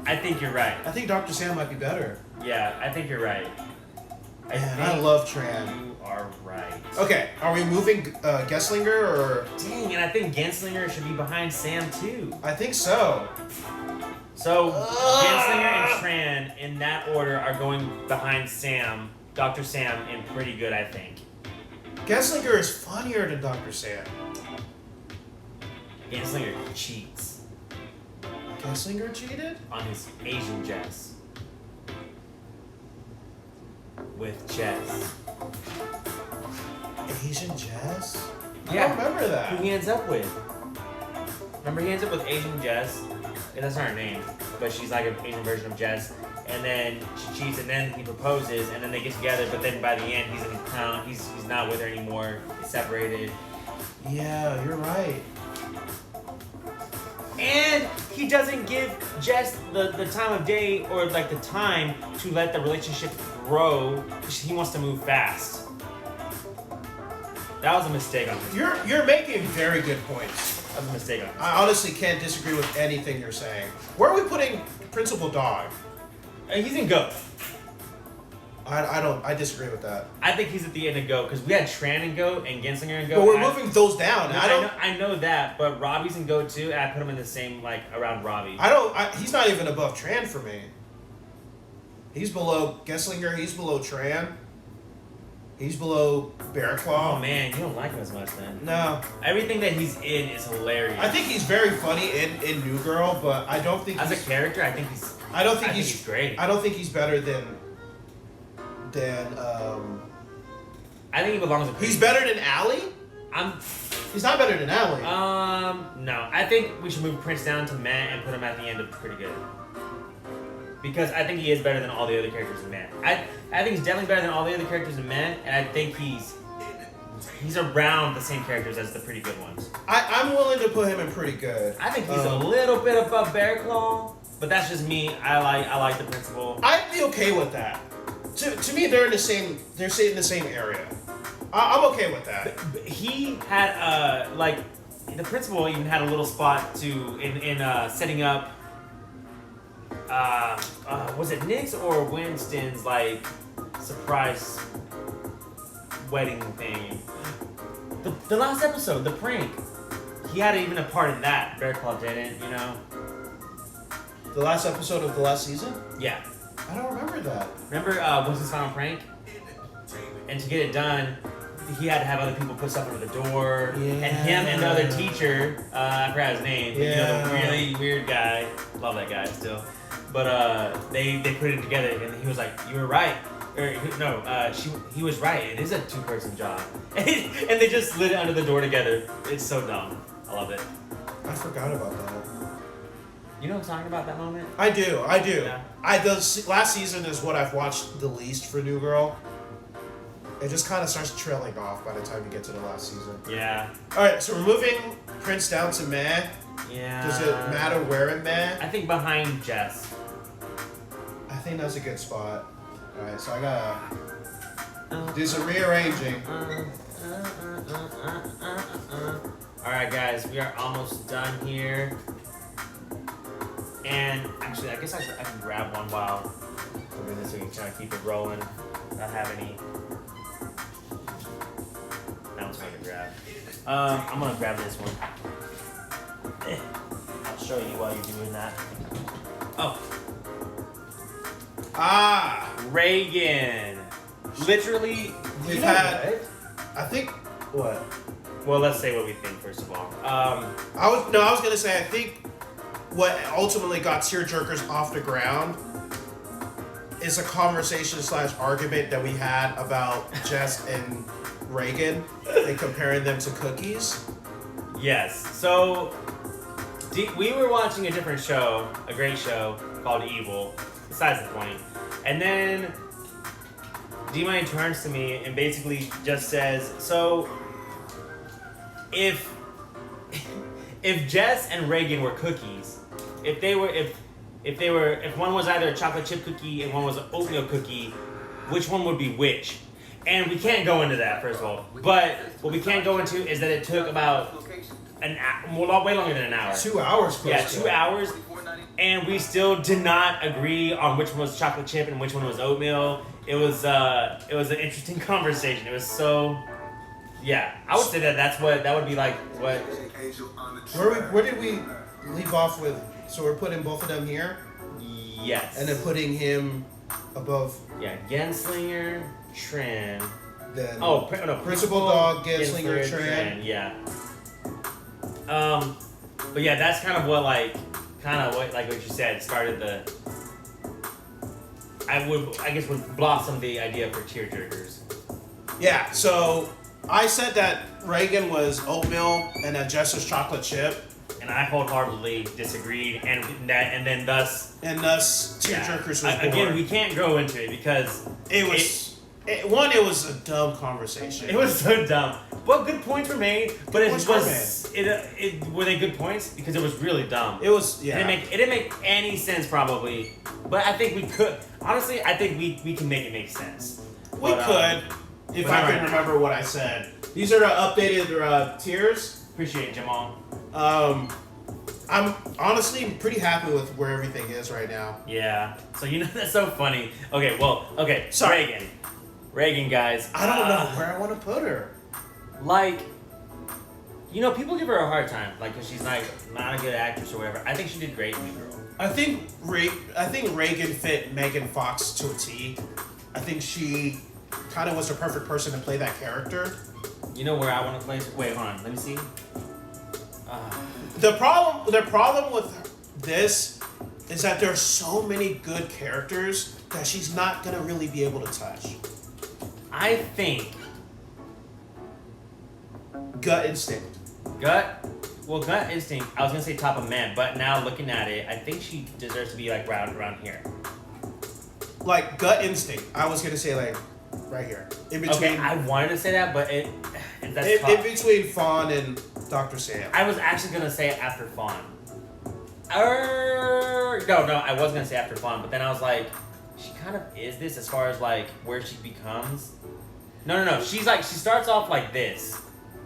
[SPEAKER 3] I think you're right.
[SPEAKER 2] I think Dr. Sam might be better.
[SPEAKER 3] Yeah, I think you're right.
[SPEAKER 2] Man, I love Tran.
[SPEAKER 3] You are right.
[SPEAKER 2] Okay, are we moving Gesslinger or?
[SPEAKER 3] Dang, and I think Genslinger should be behind Sam too.
[SPEAKER 2] I think so.
[SPEAKER 3] So Genslinger and Tran in that order are going behind Sam, Dr. Sam, and pretty good, I think.
[SPEAKER 2] Gesslinger is funnier than Dr. Sam.
[SPEAKER 3] Genslinger cheats
[SPEAKER 2] Gesslinger cheated?
[SPEAKER 3] on his Asian Jess. With Jess.
[SPEAKER 2] Asian Jess? I
[SPEAKER 3] Yeah.
[SPEAKER 2] don't remember
[SPEAKER 3] Who
[SPEAKER 2] that.
[SPEAKER 3] he ends up with. Remember, he ends up with Asian Jess. And that's not her name, but she's like an Asian version of Jess. And then she cheats, and then he proposes, and then they get together. But then by the end, he's in town. He's not with her anymore. He's separated,
[SPEAKER 2] Yeah, you're right.
[SPEAKER 3] and he doesn't give Jess the time of day or like the time to let the relationship grow. He wants to move fast. That was a mistake on his.
[SPEAKER 2] You're making very good points.
[SPEAKER 3] That was a mistake on his.
[SPEAKER 2] I honestly can't disagree with anything you're saying. Where are we putting Principal Dog?
[SPEAKER 3] He's in Go.
[SPEAKER 2] I disagree with that.
[SPEAKER 3] I think he's at the end of Go because we had Tran in Go and Genslinger in Go.
[SPEAKER 2] But we're
[SPEAKER 3] and
[SPEAKER 2] moving those down.
[SPEAKER 3] I know that, but Robbie's in Go too, and I put him in the same like around Robbie.
[SPEAKER 2] He's not even above Tran for me. He's below Gesslinger. He's below Tran. He's below Bear Claw.
[SPEAKER 3] Oh man, you don't like him as much then.
[SPEAKER 2] No.
[SPEAKER 3] Everything that he's in is hilarious.
[SPEAKER 2] I think he's very funny in New Girl, but I don't think
[SPEAKER 3] as a
[SPEAKER 2] he's,
[SPEAKER 3] character, I think he's.
[SPEAKER 2] I don't think
[SPEAKER 3] I think
[SPEAKER 2] he's
[SPEAKER 3] he's great.
[SPEAKER 2] I don't think he's better than
[SPEAKER 3] I think he belongs in.
[SPEAKER 2] he's better than Allie? He's not better than Allie.
[SPEAKER 3] No. I think we should move Prince down to Matt and put him at the end of pretty good. Because I think he is better than all the other characters in Matt. I think he's definitely better than all the other characters in Matt, and I think he's around the same characters as the pretty good ones.
[SPEAKER 2] I'm willing to put him in pretty good.
[SPEAKER 3] I think he's a little bit above Bear Claw, but that's just me. I like the principal.
[SPEAKER 2] I'd be okay with that. To me, they're in the same area. I'm okay with that.
[SPEAKER 3] He had like the principal even had a little spot to in setting up. Was it Nick's or Winston's like surprise wedding thing? The last episode, the prank. He had even a part in that. Bear Claw didn't, you know.
[SPEAKER 2] The last episode of the last season?
[SPEAKER 3] Yeah.
[SPEAKER 2] I don't remember that.
[SPEAKER 3] Remember Winston's final prank? And to get it done, he had to have other people put stuff over the door.
[SPEAKER 2] Yeah.
[SPEAKER 3] And him and the other teacher, I forgot his name. But, you know, the
[SPEAKER 2] Yeah.
[SPEAKER 3] really weird guy. Love that guy still. But they put it together, and he was like, "You were right." Or no, he was right. It is a two-person job, and they just slid it under the door together. It's so dumb. I love it.
[SPEAKER 2] I forgot about that.
[SPEAKER 3] You know what I'm talking about, that moment?
[SPEAKER 2] I do.
[SPEAKER 3] Yeah.
[SPEAKER 2] Last season is what I've watched the least for New Girl. It just kind of starts trailing off by the time you get to the last season.
[SPEAKER 3] Yeah.
[SPEAKER 2] All right, so we're moving Prince down to Meh.
[SPEAKER 3] Yeah.
[SPEAKER 2] Does it matter where in Meh?
[SPEAKER 3] I think behind Jess.
[SPEAKER 2] I think that's a good spot. All right, so I gotta do some rearranging.
[SPEAKER 3] All right, guys, we are almost done here. And actually, I guess I can grab one while we're doing this so we can kind of keep it rolling. Not have any. That one's fine to grab. I'm gonna grab this one. I'll show you while you're doing that. Oh, Reagan. Literally,
[SPEAKER 2] We've
[SPEAKER 3] you know
[SPEAKER 2] had-
[SPEAKER 3] what?
[SPEAKER 2] I think what?
[SPEAKER 3] Well, let's say what we think first of all.
[SPEAKER 2] I was gonna say I think what ultimately got tearjerkers off the ground is a conversation / argument that we had about Jess and Reagan and comparing them to cookies.
[SPEAKER 3] Yes. So we were watching a different show, a great show called Evil. Besides the point. And then D-Money turns to me and basically just says, "So if Jess and Reagan were cookies, if one was either a chocolate chip cookie and one was an oatmeal cookie, which one would be which?" And we can't go into that, first of all. But what we can't go into is that it took about way longer than an hour.
[SPEAKER 2] 2 hours.
[SPEAKER 3] Yeah, 2 hours. and we still did not agree on which one was chocolate chip and which one was oatmeal. It was an interesting conversation. It was so, yeah. I would say that would be like what.
[SPEAKER 2] Where did we leave off with? So we're putting both of them here,
[SPEAKER 3] Yes.
[SPEAKER 2] and then putting him above.
[SPEAKER 3] Yeah, Genslinger, Tran.
[SPEAKER 2] Then
[SPEAKER 3] Principal
[SPEAKER 2] Dog, Genslinger, Tran.
[SPEAKER 3] Yeah. But yeah, that's kind of what like what you said started the. I guess would blossom the idea for tearjerkers.
[SPEAKER 2] Yeah. So I said that Reagan was oatmeal and that Jess was chocolate chip.
[SPEAKER 3] And I wholeheartedly disagreed, and then thus
[SPEAKER 2] tearjerkers was born.
[SPEAKER 3] again, we can't go into it because
[SPEAKER 2] it was a dumb conversation.
[SPEAKER 3] It was so dumb. But good points were made. But were they good points? Because it was really dumb.
[SPEAKER 2] It was, yeah.
[SPEAKER 3] It didn't make any sense probably. But I think we could. Honestly, I think we can make it make sense.
[SPEAKER 2] We could, if I can remember what I said. These are the updated tiers.
[SPEAKER 3] Appreciate it, Jamal.
[SPEAKER 2] I'm honestly pretty happy with where everything is right now.
[SPEAKER 3] Yeah. So that's so funny. Okay.
[SPEAKER 2] Sorry.
[SPEAKER 3] Reagan, guys.
[SPEAKER 2] I don't know where I want to put her.
[SPEAKER 3] Like, people give her a hard time, like, because she's like not a good actress or whatever. I think she did great in New Girl.
[SPEAKER 2] I think Reagan fit Megan Fox to a T. I think she kind of was the perfect person to play that character.
[SPEAKER 3] You know where I want to place her? Wait, hold on. Let me see.
[SPEAKER 2] The problem with this is that there's so many good characters that she's not gonna really be able to touch.
[SPEAKER 3] I think
[SPEAKER 2] Gut instinct.
[SPEAKER 3] Gut instinct. I was gonna say top of man, but now looking at it, I think she deserves to be like around here.
[SPEAKER 2] Like gut instinct. I was gonna say like right here. In between.
[SPEAKER 3] Okay, I wanted to say that, but that's
[SPEAKER 2] in between Fawn and Dr. Sam.
[SPEAKER 3] I was actually gonna say it after Fawn. No, I was gonna say after Fawn, but then I was like, she kind of is this as far as like where she becomes. No. She's like she starts off like this,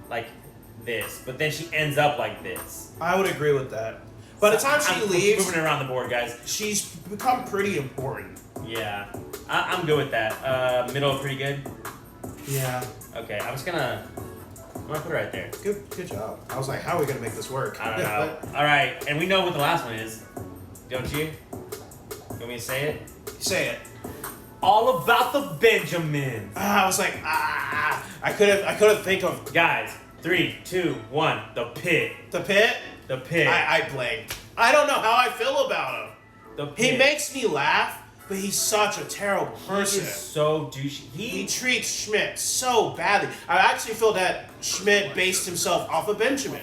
[SPEAKER 3] but then she ends up like this.
[SPEAKER 2] I would agree with that. By the time she leaves,
[SPEAKER 3] moving around the board, guys,
[SPEAKER 2] she's become pretty important.
[SPEAKER 3] Yeah, I'm good with that. Middle, pretty good.
[SPEAKER 2] Yeah.
[SPEAKER 3] Okay, I'm gonna put it right there.
[SPEAKER 2] Good job. I was like, how are we gonna make this work?
[SPEAKER 3] I don't know. All right, and we know what the last one is, don't you? You want me to say it?
[SPEAKER 2] Say it.
[SPEAKER 3] All about the Benjamins.
[SPEAKER 2] I was like, I couldn't think of.
[SPEAKER 3] Guys, 3, 2, 1. The Pit.
[SPEAKER 2] The Pit.
[SPEAKER 3] The Pit.
[SPEAKER 2] I blanked. I don't know how I feel about him.
[SPEAKER 3] The Pit.
[SPEAKER 2] He makes me laugh, but he's such a terrible person.
[SPEAKER 3] He is so douchey.
[SPEAKER 2] He treats Schmidt so badly. I actually feel that Schmidt based himself off of Benjamin.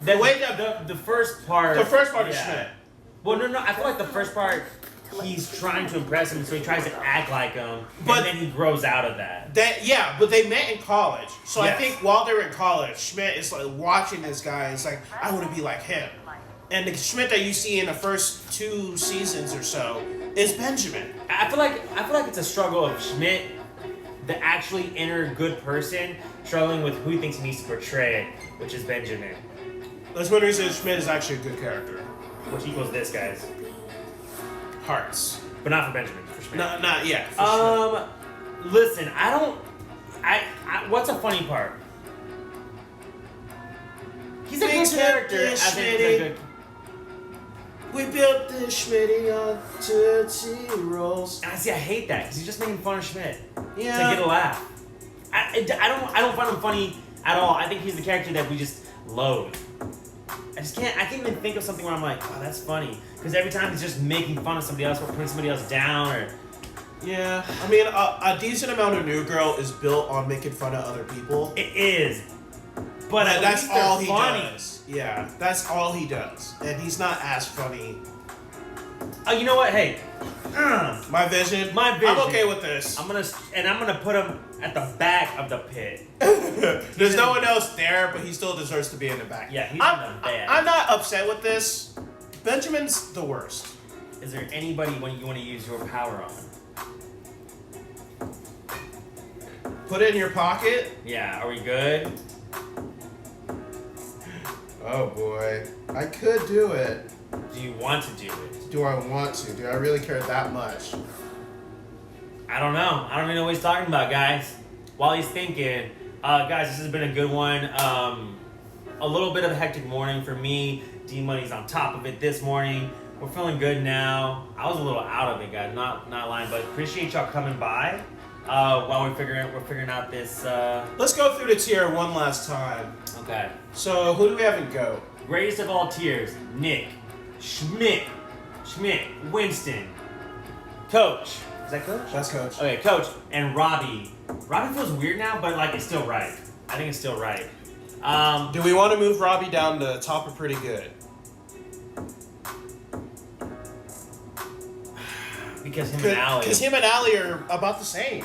[SPEAKER 3] The way that the first part.
[SPEAKER 2] The first part is Schmidt.
[SPEAKER 3] Well, no. I feel like the first part, he's trying to impress him, so he tries to act like him, and then he grows out of that.
[SPEAKER 2] But they met in college. So
[SPEAKER 3] Yes.
[SPEAKER 2] I think while they were in college, Schmidt is like watching this guy. It's like, I want to be like him. And the Schmidt that you see in the first 2 seasons or so is Benjamin.
[SPEAKER 3] I feel like it's a struggle of Schmidt, the actually inner good person, struggling with who he thinks he needs to portray, which is Benjamin.
[SPEAKER 2] That's one reason Schmidt is actually a good character.
[SPEAKER 3] Which equals this, guys.
[SPEAKER 2] Hearts.
[SPEAKER 3] But not for Benjamin, for Schmidt.
[SPEAKER 2] Not yet. For
[SPEAKER 3] Listen, what's a funny part? He's a good character as in a good.
[SPEAKER 2] We built the Schmitty on Tootsie Rolls.
[SPEAKER 3] And I hate that because he's just making fun of Schmidt to
[SPEAKER 2] Yeah.
[SPEAKER 3] get a laugh. I don't find him funny at all. I think he's the character that we just loathe. I can't even think of something where I'm like, oh, that's funny. Because every time he's just making fun of somebody else or putting somebody else down or.
[SPEAKER 2] Yeah, I mean, a decent amount of New Girl is built on making fun of other people.
[SPEAKER 3] It is. But at
[SPEAKER 2] that's
[SPEAKER 3] least they're
[SPEAKER 2] all he
[SPEAKER 3] funny.
[SPEAKER 2] does. Yeah, that's all he does. And he's not as funny.
[SPEAKER 3] Oh, you know what? Hey.
[SPEAKER 2] My vision?
[SPEAKER 3] My vision.
[SPEAKER 2] I'm okay with this.
[SPEAKER 3] I'm gonna put him at the back of the pit.
[SPEAKER 2] There's no one else there, but he still deserves to be in the back.
[SPEAKER 3] Yeah, he's in the back.
[SPEAKER 2] I'm not upset with this. Benjamin's the worst.
[SPEAKER 3] Is there anybody when you want to use your power on?
[SPEAKER 2] Put it in your pocket.
[SPEAKER 3] Yeah, are we good?
[SPEAKER 2] Oh boy, I could do it.
[SPEAKER 3] Do you want to do it?
[SPEAKER 2] Do I want to? Do I really care that much?
[SPEAKER 3] I don't know. I don't even know what he's talking about, guys. While he's thinking, guys, this has been a good one. A little bit of a hectic morning for me. D-Money's on top of it this morning. We're feeling good now. I was a little out of it, guys. Not lying, but appreciate y'all coming by. While we're figuring out this.
[SPEAKER 2] Let's go through the tier one last time.
[SPEAKER 3] Okay.
[SPEAKER 2] So who do we have in GOAT?
[SPEAKER 3] Greatest of all tiers: Nick, Schmidt, Winston, Coach. Is that Coach?
[SPEAKER 2] That's Coach.
[SPEAKER 3] Okay, Coach, and Robbie. Robbie feels weird now, but like it's still right. I think it's still right.
[SPEAKER 2] Do we want to move Robbie down to top or pretty good?
[SPEAKER 3] Because him and Allie.
[SPEAKER 2] Because him and Allie are about the same.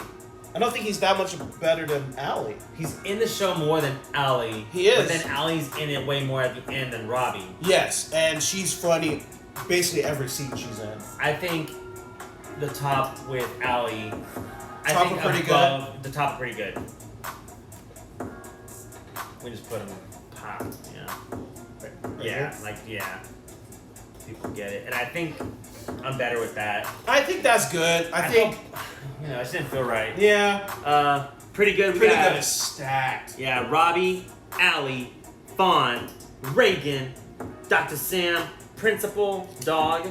[SPEAKER 2] I don't think he's that much better than Allie.
[SPEAKER 3] He's in the show more than Allie.
[SPEAKER 2] He is.
[SPEAKER 3] But then Allie's in it way more at the end than Robbie.
[SPEAKER 2] Yes, and she's funny basically every scene she's in.
[SPEAKER 3] I think the top with Allie. I
[SPEAKER 2] Top
[SPEAKER 3] think
[SPEAKER 2] are pretty
[SPEAKER 3] above, good. The top are pretty good. We just put them top, yeah. Yeah. People get it. And I think I'm better with that.
[SPEAKER 2] I think that's good. I think
[SPEAKER 3] it just didn't feel right.
[SPEAKER 2] Yeah.
[SPEAKER 3] Pretty good.
[SPEAKER 2] Pretty good is stacked.
[SPEAKER 3] Yeah, Robbie, Allie, Fawn, Reagan, Dr. Sam, Principal, Dog,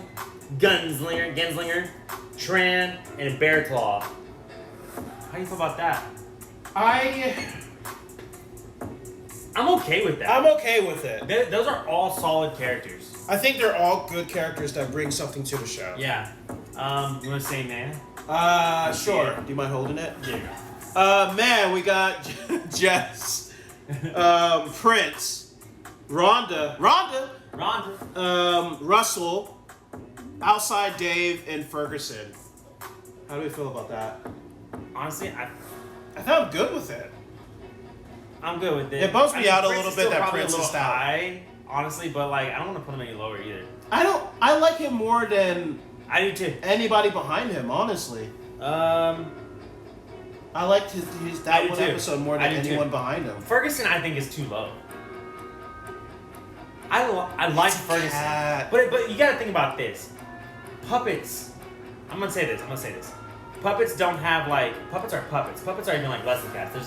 [SPEAKER 3] Genslinger, Tran, and Bear Claw. How do you feel about that? I'm okay with that.
[SPEAKER 2] I'm okay with it.
[SPEAKER 3] Those are all solid characters.
[SPEAKER 2] I think they're all good characters that bring something to the show.
[SPEAKER 3] Yeah. You want to say man?
[SPEAKER 2] Sure. Do you mind holding it?
[SPEAKER 3] Yeah.
[SPEAKER 2] Man, we got Jess, Prince, Rhonda, Russell, Outside Dave, and Ferguson. How do we feel about that?
[SPEAKER 3] Honestly,
[SPEAKER 2] I thought I'm good with it.
[SPEAKER 3] I'm good with it.
[SPEAKER 2] It bumps me out a little
[SPEAKER 3] is
[SPEAKER 2] bit
[SPEAKER 3] still
[SPEAKER 2] that
[SPEAKER 3] probably
[SPEAKER 2] Prince
[SPEAKER 3] a little
[SPEAKER 2] is down.
[SPEAKER 3] high, honestly, but like I don't want to put him any lower either.
[SPEAKER 2] I like him more than
[SPEAKER 3] I do too.
[SPEAKER 2] anybody behind him, honestly. I liked that one episode more than anyone behind him.
[SPEAKER 3] Ferguson, I think, is too low. I like Ferguson,
[SPEAKER 2] Cat.
[SPEAKER 3] but you got to think about this. Puppets. I'm gonna say this. Puppets don't have puppets are puppets. Puppets are even like less than cats. There's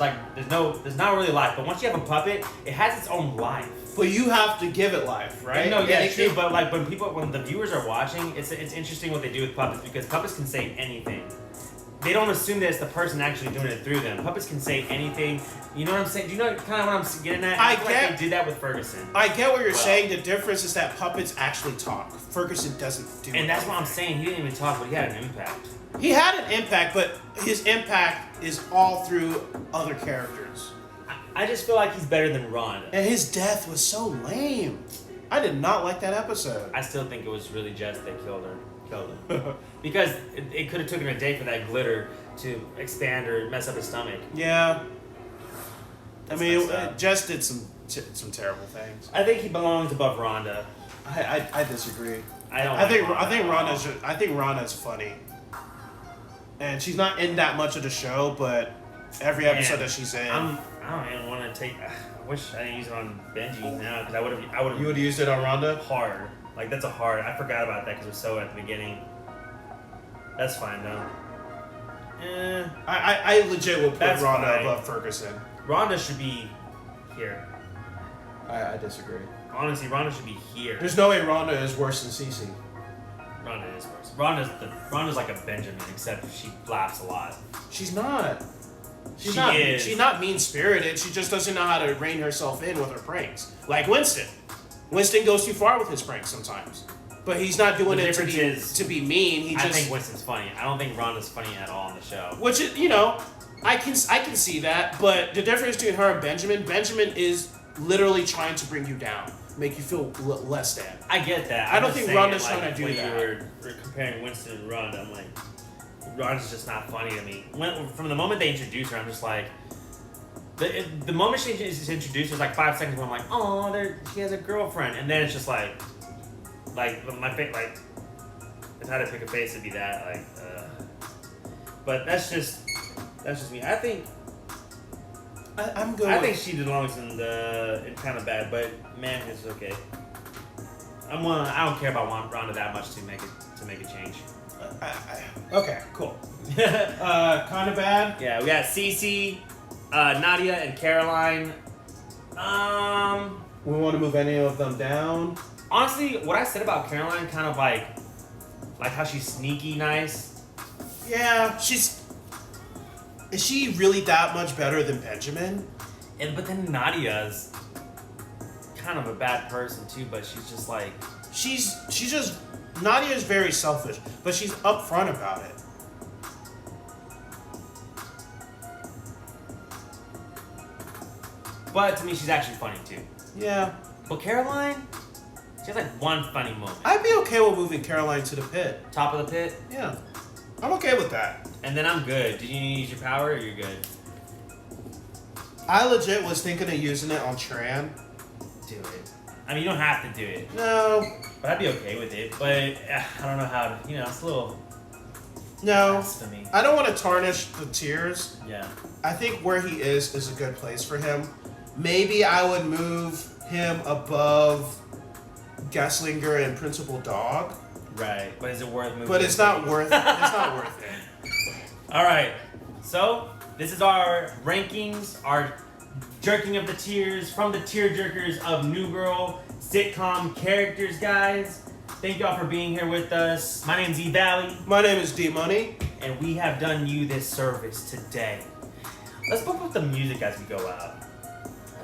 [SPEAKER 3] not really life. But once you have a puppet, it has its own life.
[SPEAKER 2] But you have to give it life, right?
[SPEAKER 3] No, yeah, it's true. But like when the viewers are watching, it's interesting what they do with puppets because puppets can say anything. They don't assume that it's the person actually doing it through them. Puppets can say anything. You know what I'm saying? Do you know kind of what I'm getting at? I feel like they did that with Ferguson.
[SPEAKER 2] I get what you're saying. The difference is that puppets actually talk. Ferguson doesn't do.
[SPEAKER 3] And that's what I'm saying. He didn't even talk, but he had an impact.
[SPEAKER 2] He had an impact, but his impact is all through other characters.
[SPEAKER 3] I just feel like he's better than Ron.
[SPEAKER 2] And his death was so lame. I did not like that episode.
[SPEAKER 3] I still think it was really Jess that killed him. Because it could have taken a day for that glitter to expand or mess up his stomach.
[SPEAKER 2] Yeah. Jess did some terrible things.
[SPEAKER 3] I think he belongs above Rhonda.
[SPEAKER 2] I disagree.
[SPEAKER 3] I
[SPEAKER 2] think Rhonda's funny. And she's not in that much of the show, but every episode that she's in,
[SPEAKER 3] I don't even want to take. I wish I didn't use it on Benji now because I would have.
[SPEAKER 2] You would have used it on Rhonda?
[SPEAKER 3] Hard. Like that's a hard. I forgot about that because it was so at the beginning. That's fine though.
[SPEAKER 2] I legit will put Rhonda
[SPEAKER 3] fine.
[SPEAKER 2] above Ferguson.
[SPEAKER 3] Rhonda should be here.
[SPEAKER 2] I disagree.
[SPEAKER 3] Honestly, Rhonda should be here.
[SPEAKER 2] There's no way Rhonda is worse than Cece.
[SPEAKER 3] Rhonda is worse. Rhonda's like a Benjamin, except she laughs a lot.
[SPEAKER 2] She's not.
[SPEAKER 3] She's
[SPEAKER 2] not mean-spirited. She just doesn't know how to rein herself in with her pranks. Like Winston. Winston goes too far with his pranks sometimes. But he's not doing it to be mean.
[SPEAKER 3] I think Winston's funny. I don't think Rhonda's funny at all on the show.
[SPEAKER 2] Which is, I can see that. But the difference between her and Benjamin is literally trying to bring you down. Make you feel less than.
[SPEAKER 3] I get that.
[SPEAKER 2] I don't think Rhonda's trying to do that.
[SPEAKER 3] When you were comparing Winston and Rhonda, I'm like, Rhonda's just not funny to me. From the moment they introduce her, I'm just like, the moment she is introduced, it's like 5 seconds where I'm like, oh, she has a girlfriend, and then it's just like my face, like, if I had to pick a face, it'd be that, but that's just me. I think.
[SPEAKER 2] I'm good.
[SPEAKER 3] I think she belongs in kind of bad, but man, it's okay. I don't care about Ronda that much to make a change.
[SPEAKER 2] Okay, cool. Kind of bad.
[SPEAKER 3] Yeah, we got Cece, Nadia, and Caroline.
[SPEAKER 2] We want to move any of them down.
[SPEAKER 3] Honestly, what I said about Caroline, kind of like how she's sneaky nice.
[SPEAKER 2] Yeah, is she really that much better than Benjamin?
[SPEAKER 3] But then Nadia's kind of a bad person too, but she's just like
[SPEAKER 2] Nadia is very selfish, but she's upfront about it.
[SPEAKER 3] But to me, she's actually funny too.
[SPEAKER 2] Yeah.
[SPEAKER 3] But Caroline, she has like one funny moment.
[SPEAKER 2] I'd be okay with moving Caroline to the pit.
[SPEAKER 3] Top of the pit.
[SPEAKER 2] Yeah. I'm okay with that.
[SPEAKER 3] And then I'm good. Did you need to use your power or you're good?
[SPEAKER 2] I legit was thinking of using it on Tran.
[SPEAKER 3] Do it. I mean, you don't have to do it.
[SPEAKER 2] No.
[SPEAKER 3] But I'd be okay with it. But I don't know how to, it's a little
[SPEAKER 2] No.
[SPEAKER 3] blasphemy.
[SPEAKER 2] I don't want to tarnish the tiers.
[SPEAKER 3] Yeah.
[SPEAKER 2] I think where he is a good place for him. Maybe I would move him above Gesslinger and Principal Dog.
[SPEAKER 3] Right. But is it worth moving?
[SPEAKER 2] But it's not worth it.
[SPEAKER 3] All right. So, this is our rankings, our jerking of the tiers from the tier jerkers of New Girl sitcom characters, guys. Thank y'all for being here with us. My name's E Valley.
[SPEAKER 2] My name is D Money.
[SPEAKER 3] And we have done you this service today. Let's bump up the music as we go out.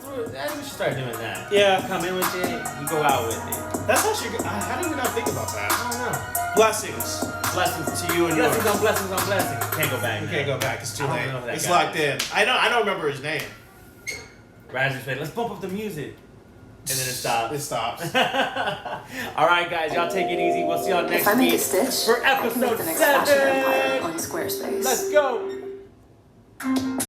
[SPEAKER 3] I think we should start doing that.
[SPEAKER 2] Yeah.
[SPEAKER 3] Come in with it, you go out with it.
[SPEAKER 2] That's actually good. How did we not think about that?
[SPEAKER 3] I don't know.
[SPEAKER 2] Blessings.
[SPEAKER 3] Blessings
[SPEAKER 2] to you and
[SPEAKER 3] blessings
[SPEAKER 2] yours.
[SPEAKER 3] on blessings on blessings. Can't go back.
[SPEAKER 2] We
[SPEAKER 3] now.
[SPEAKER 2] can't go back. It's too
[SPEAKER 3] I don't
[SPEAKER 2] late.
[SPEAKER 3] know who that
[SPEAKER 2] It's
[SPEAKER 3] guy
[SPEAKER 2] locked
[SPEAKER 3] is.
[SPEAKER 2] in. I don't remember his name.
[SPEAKER 3] Raz said, let's bump up the music. And then it stops.
[SPEAKER 2] It stops.
[SPEAKER 3] All right, guys, y'all take it easy. We'll see y'all next
[SPEAKER 1] If I make a
[SPEAKER 3] week
[SPEAKER 1] stitch,
[SPEAKER 3] for
[SPEAKER 1] I can make
[SPEAKER 3] episode
[SPEAKER 1] the next fashion empire
[SPEAKER 3] 7.
[SPEAKER 1] on Squarespace.
[SPEAKER 3] Let's go.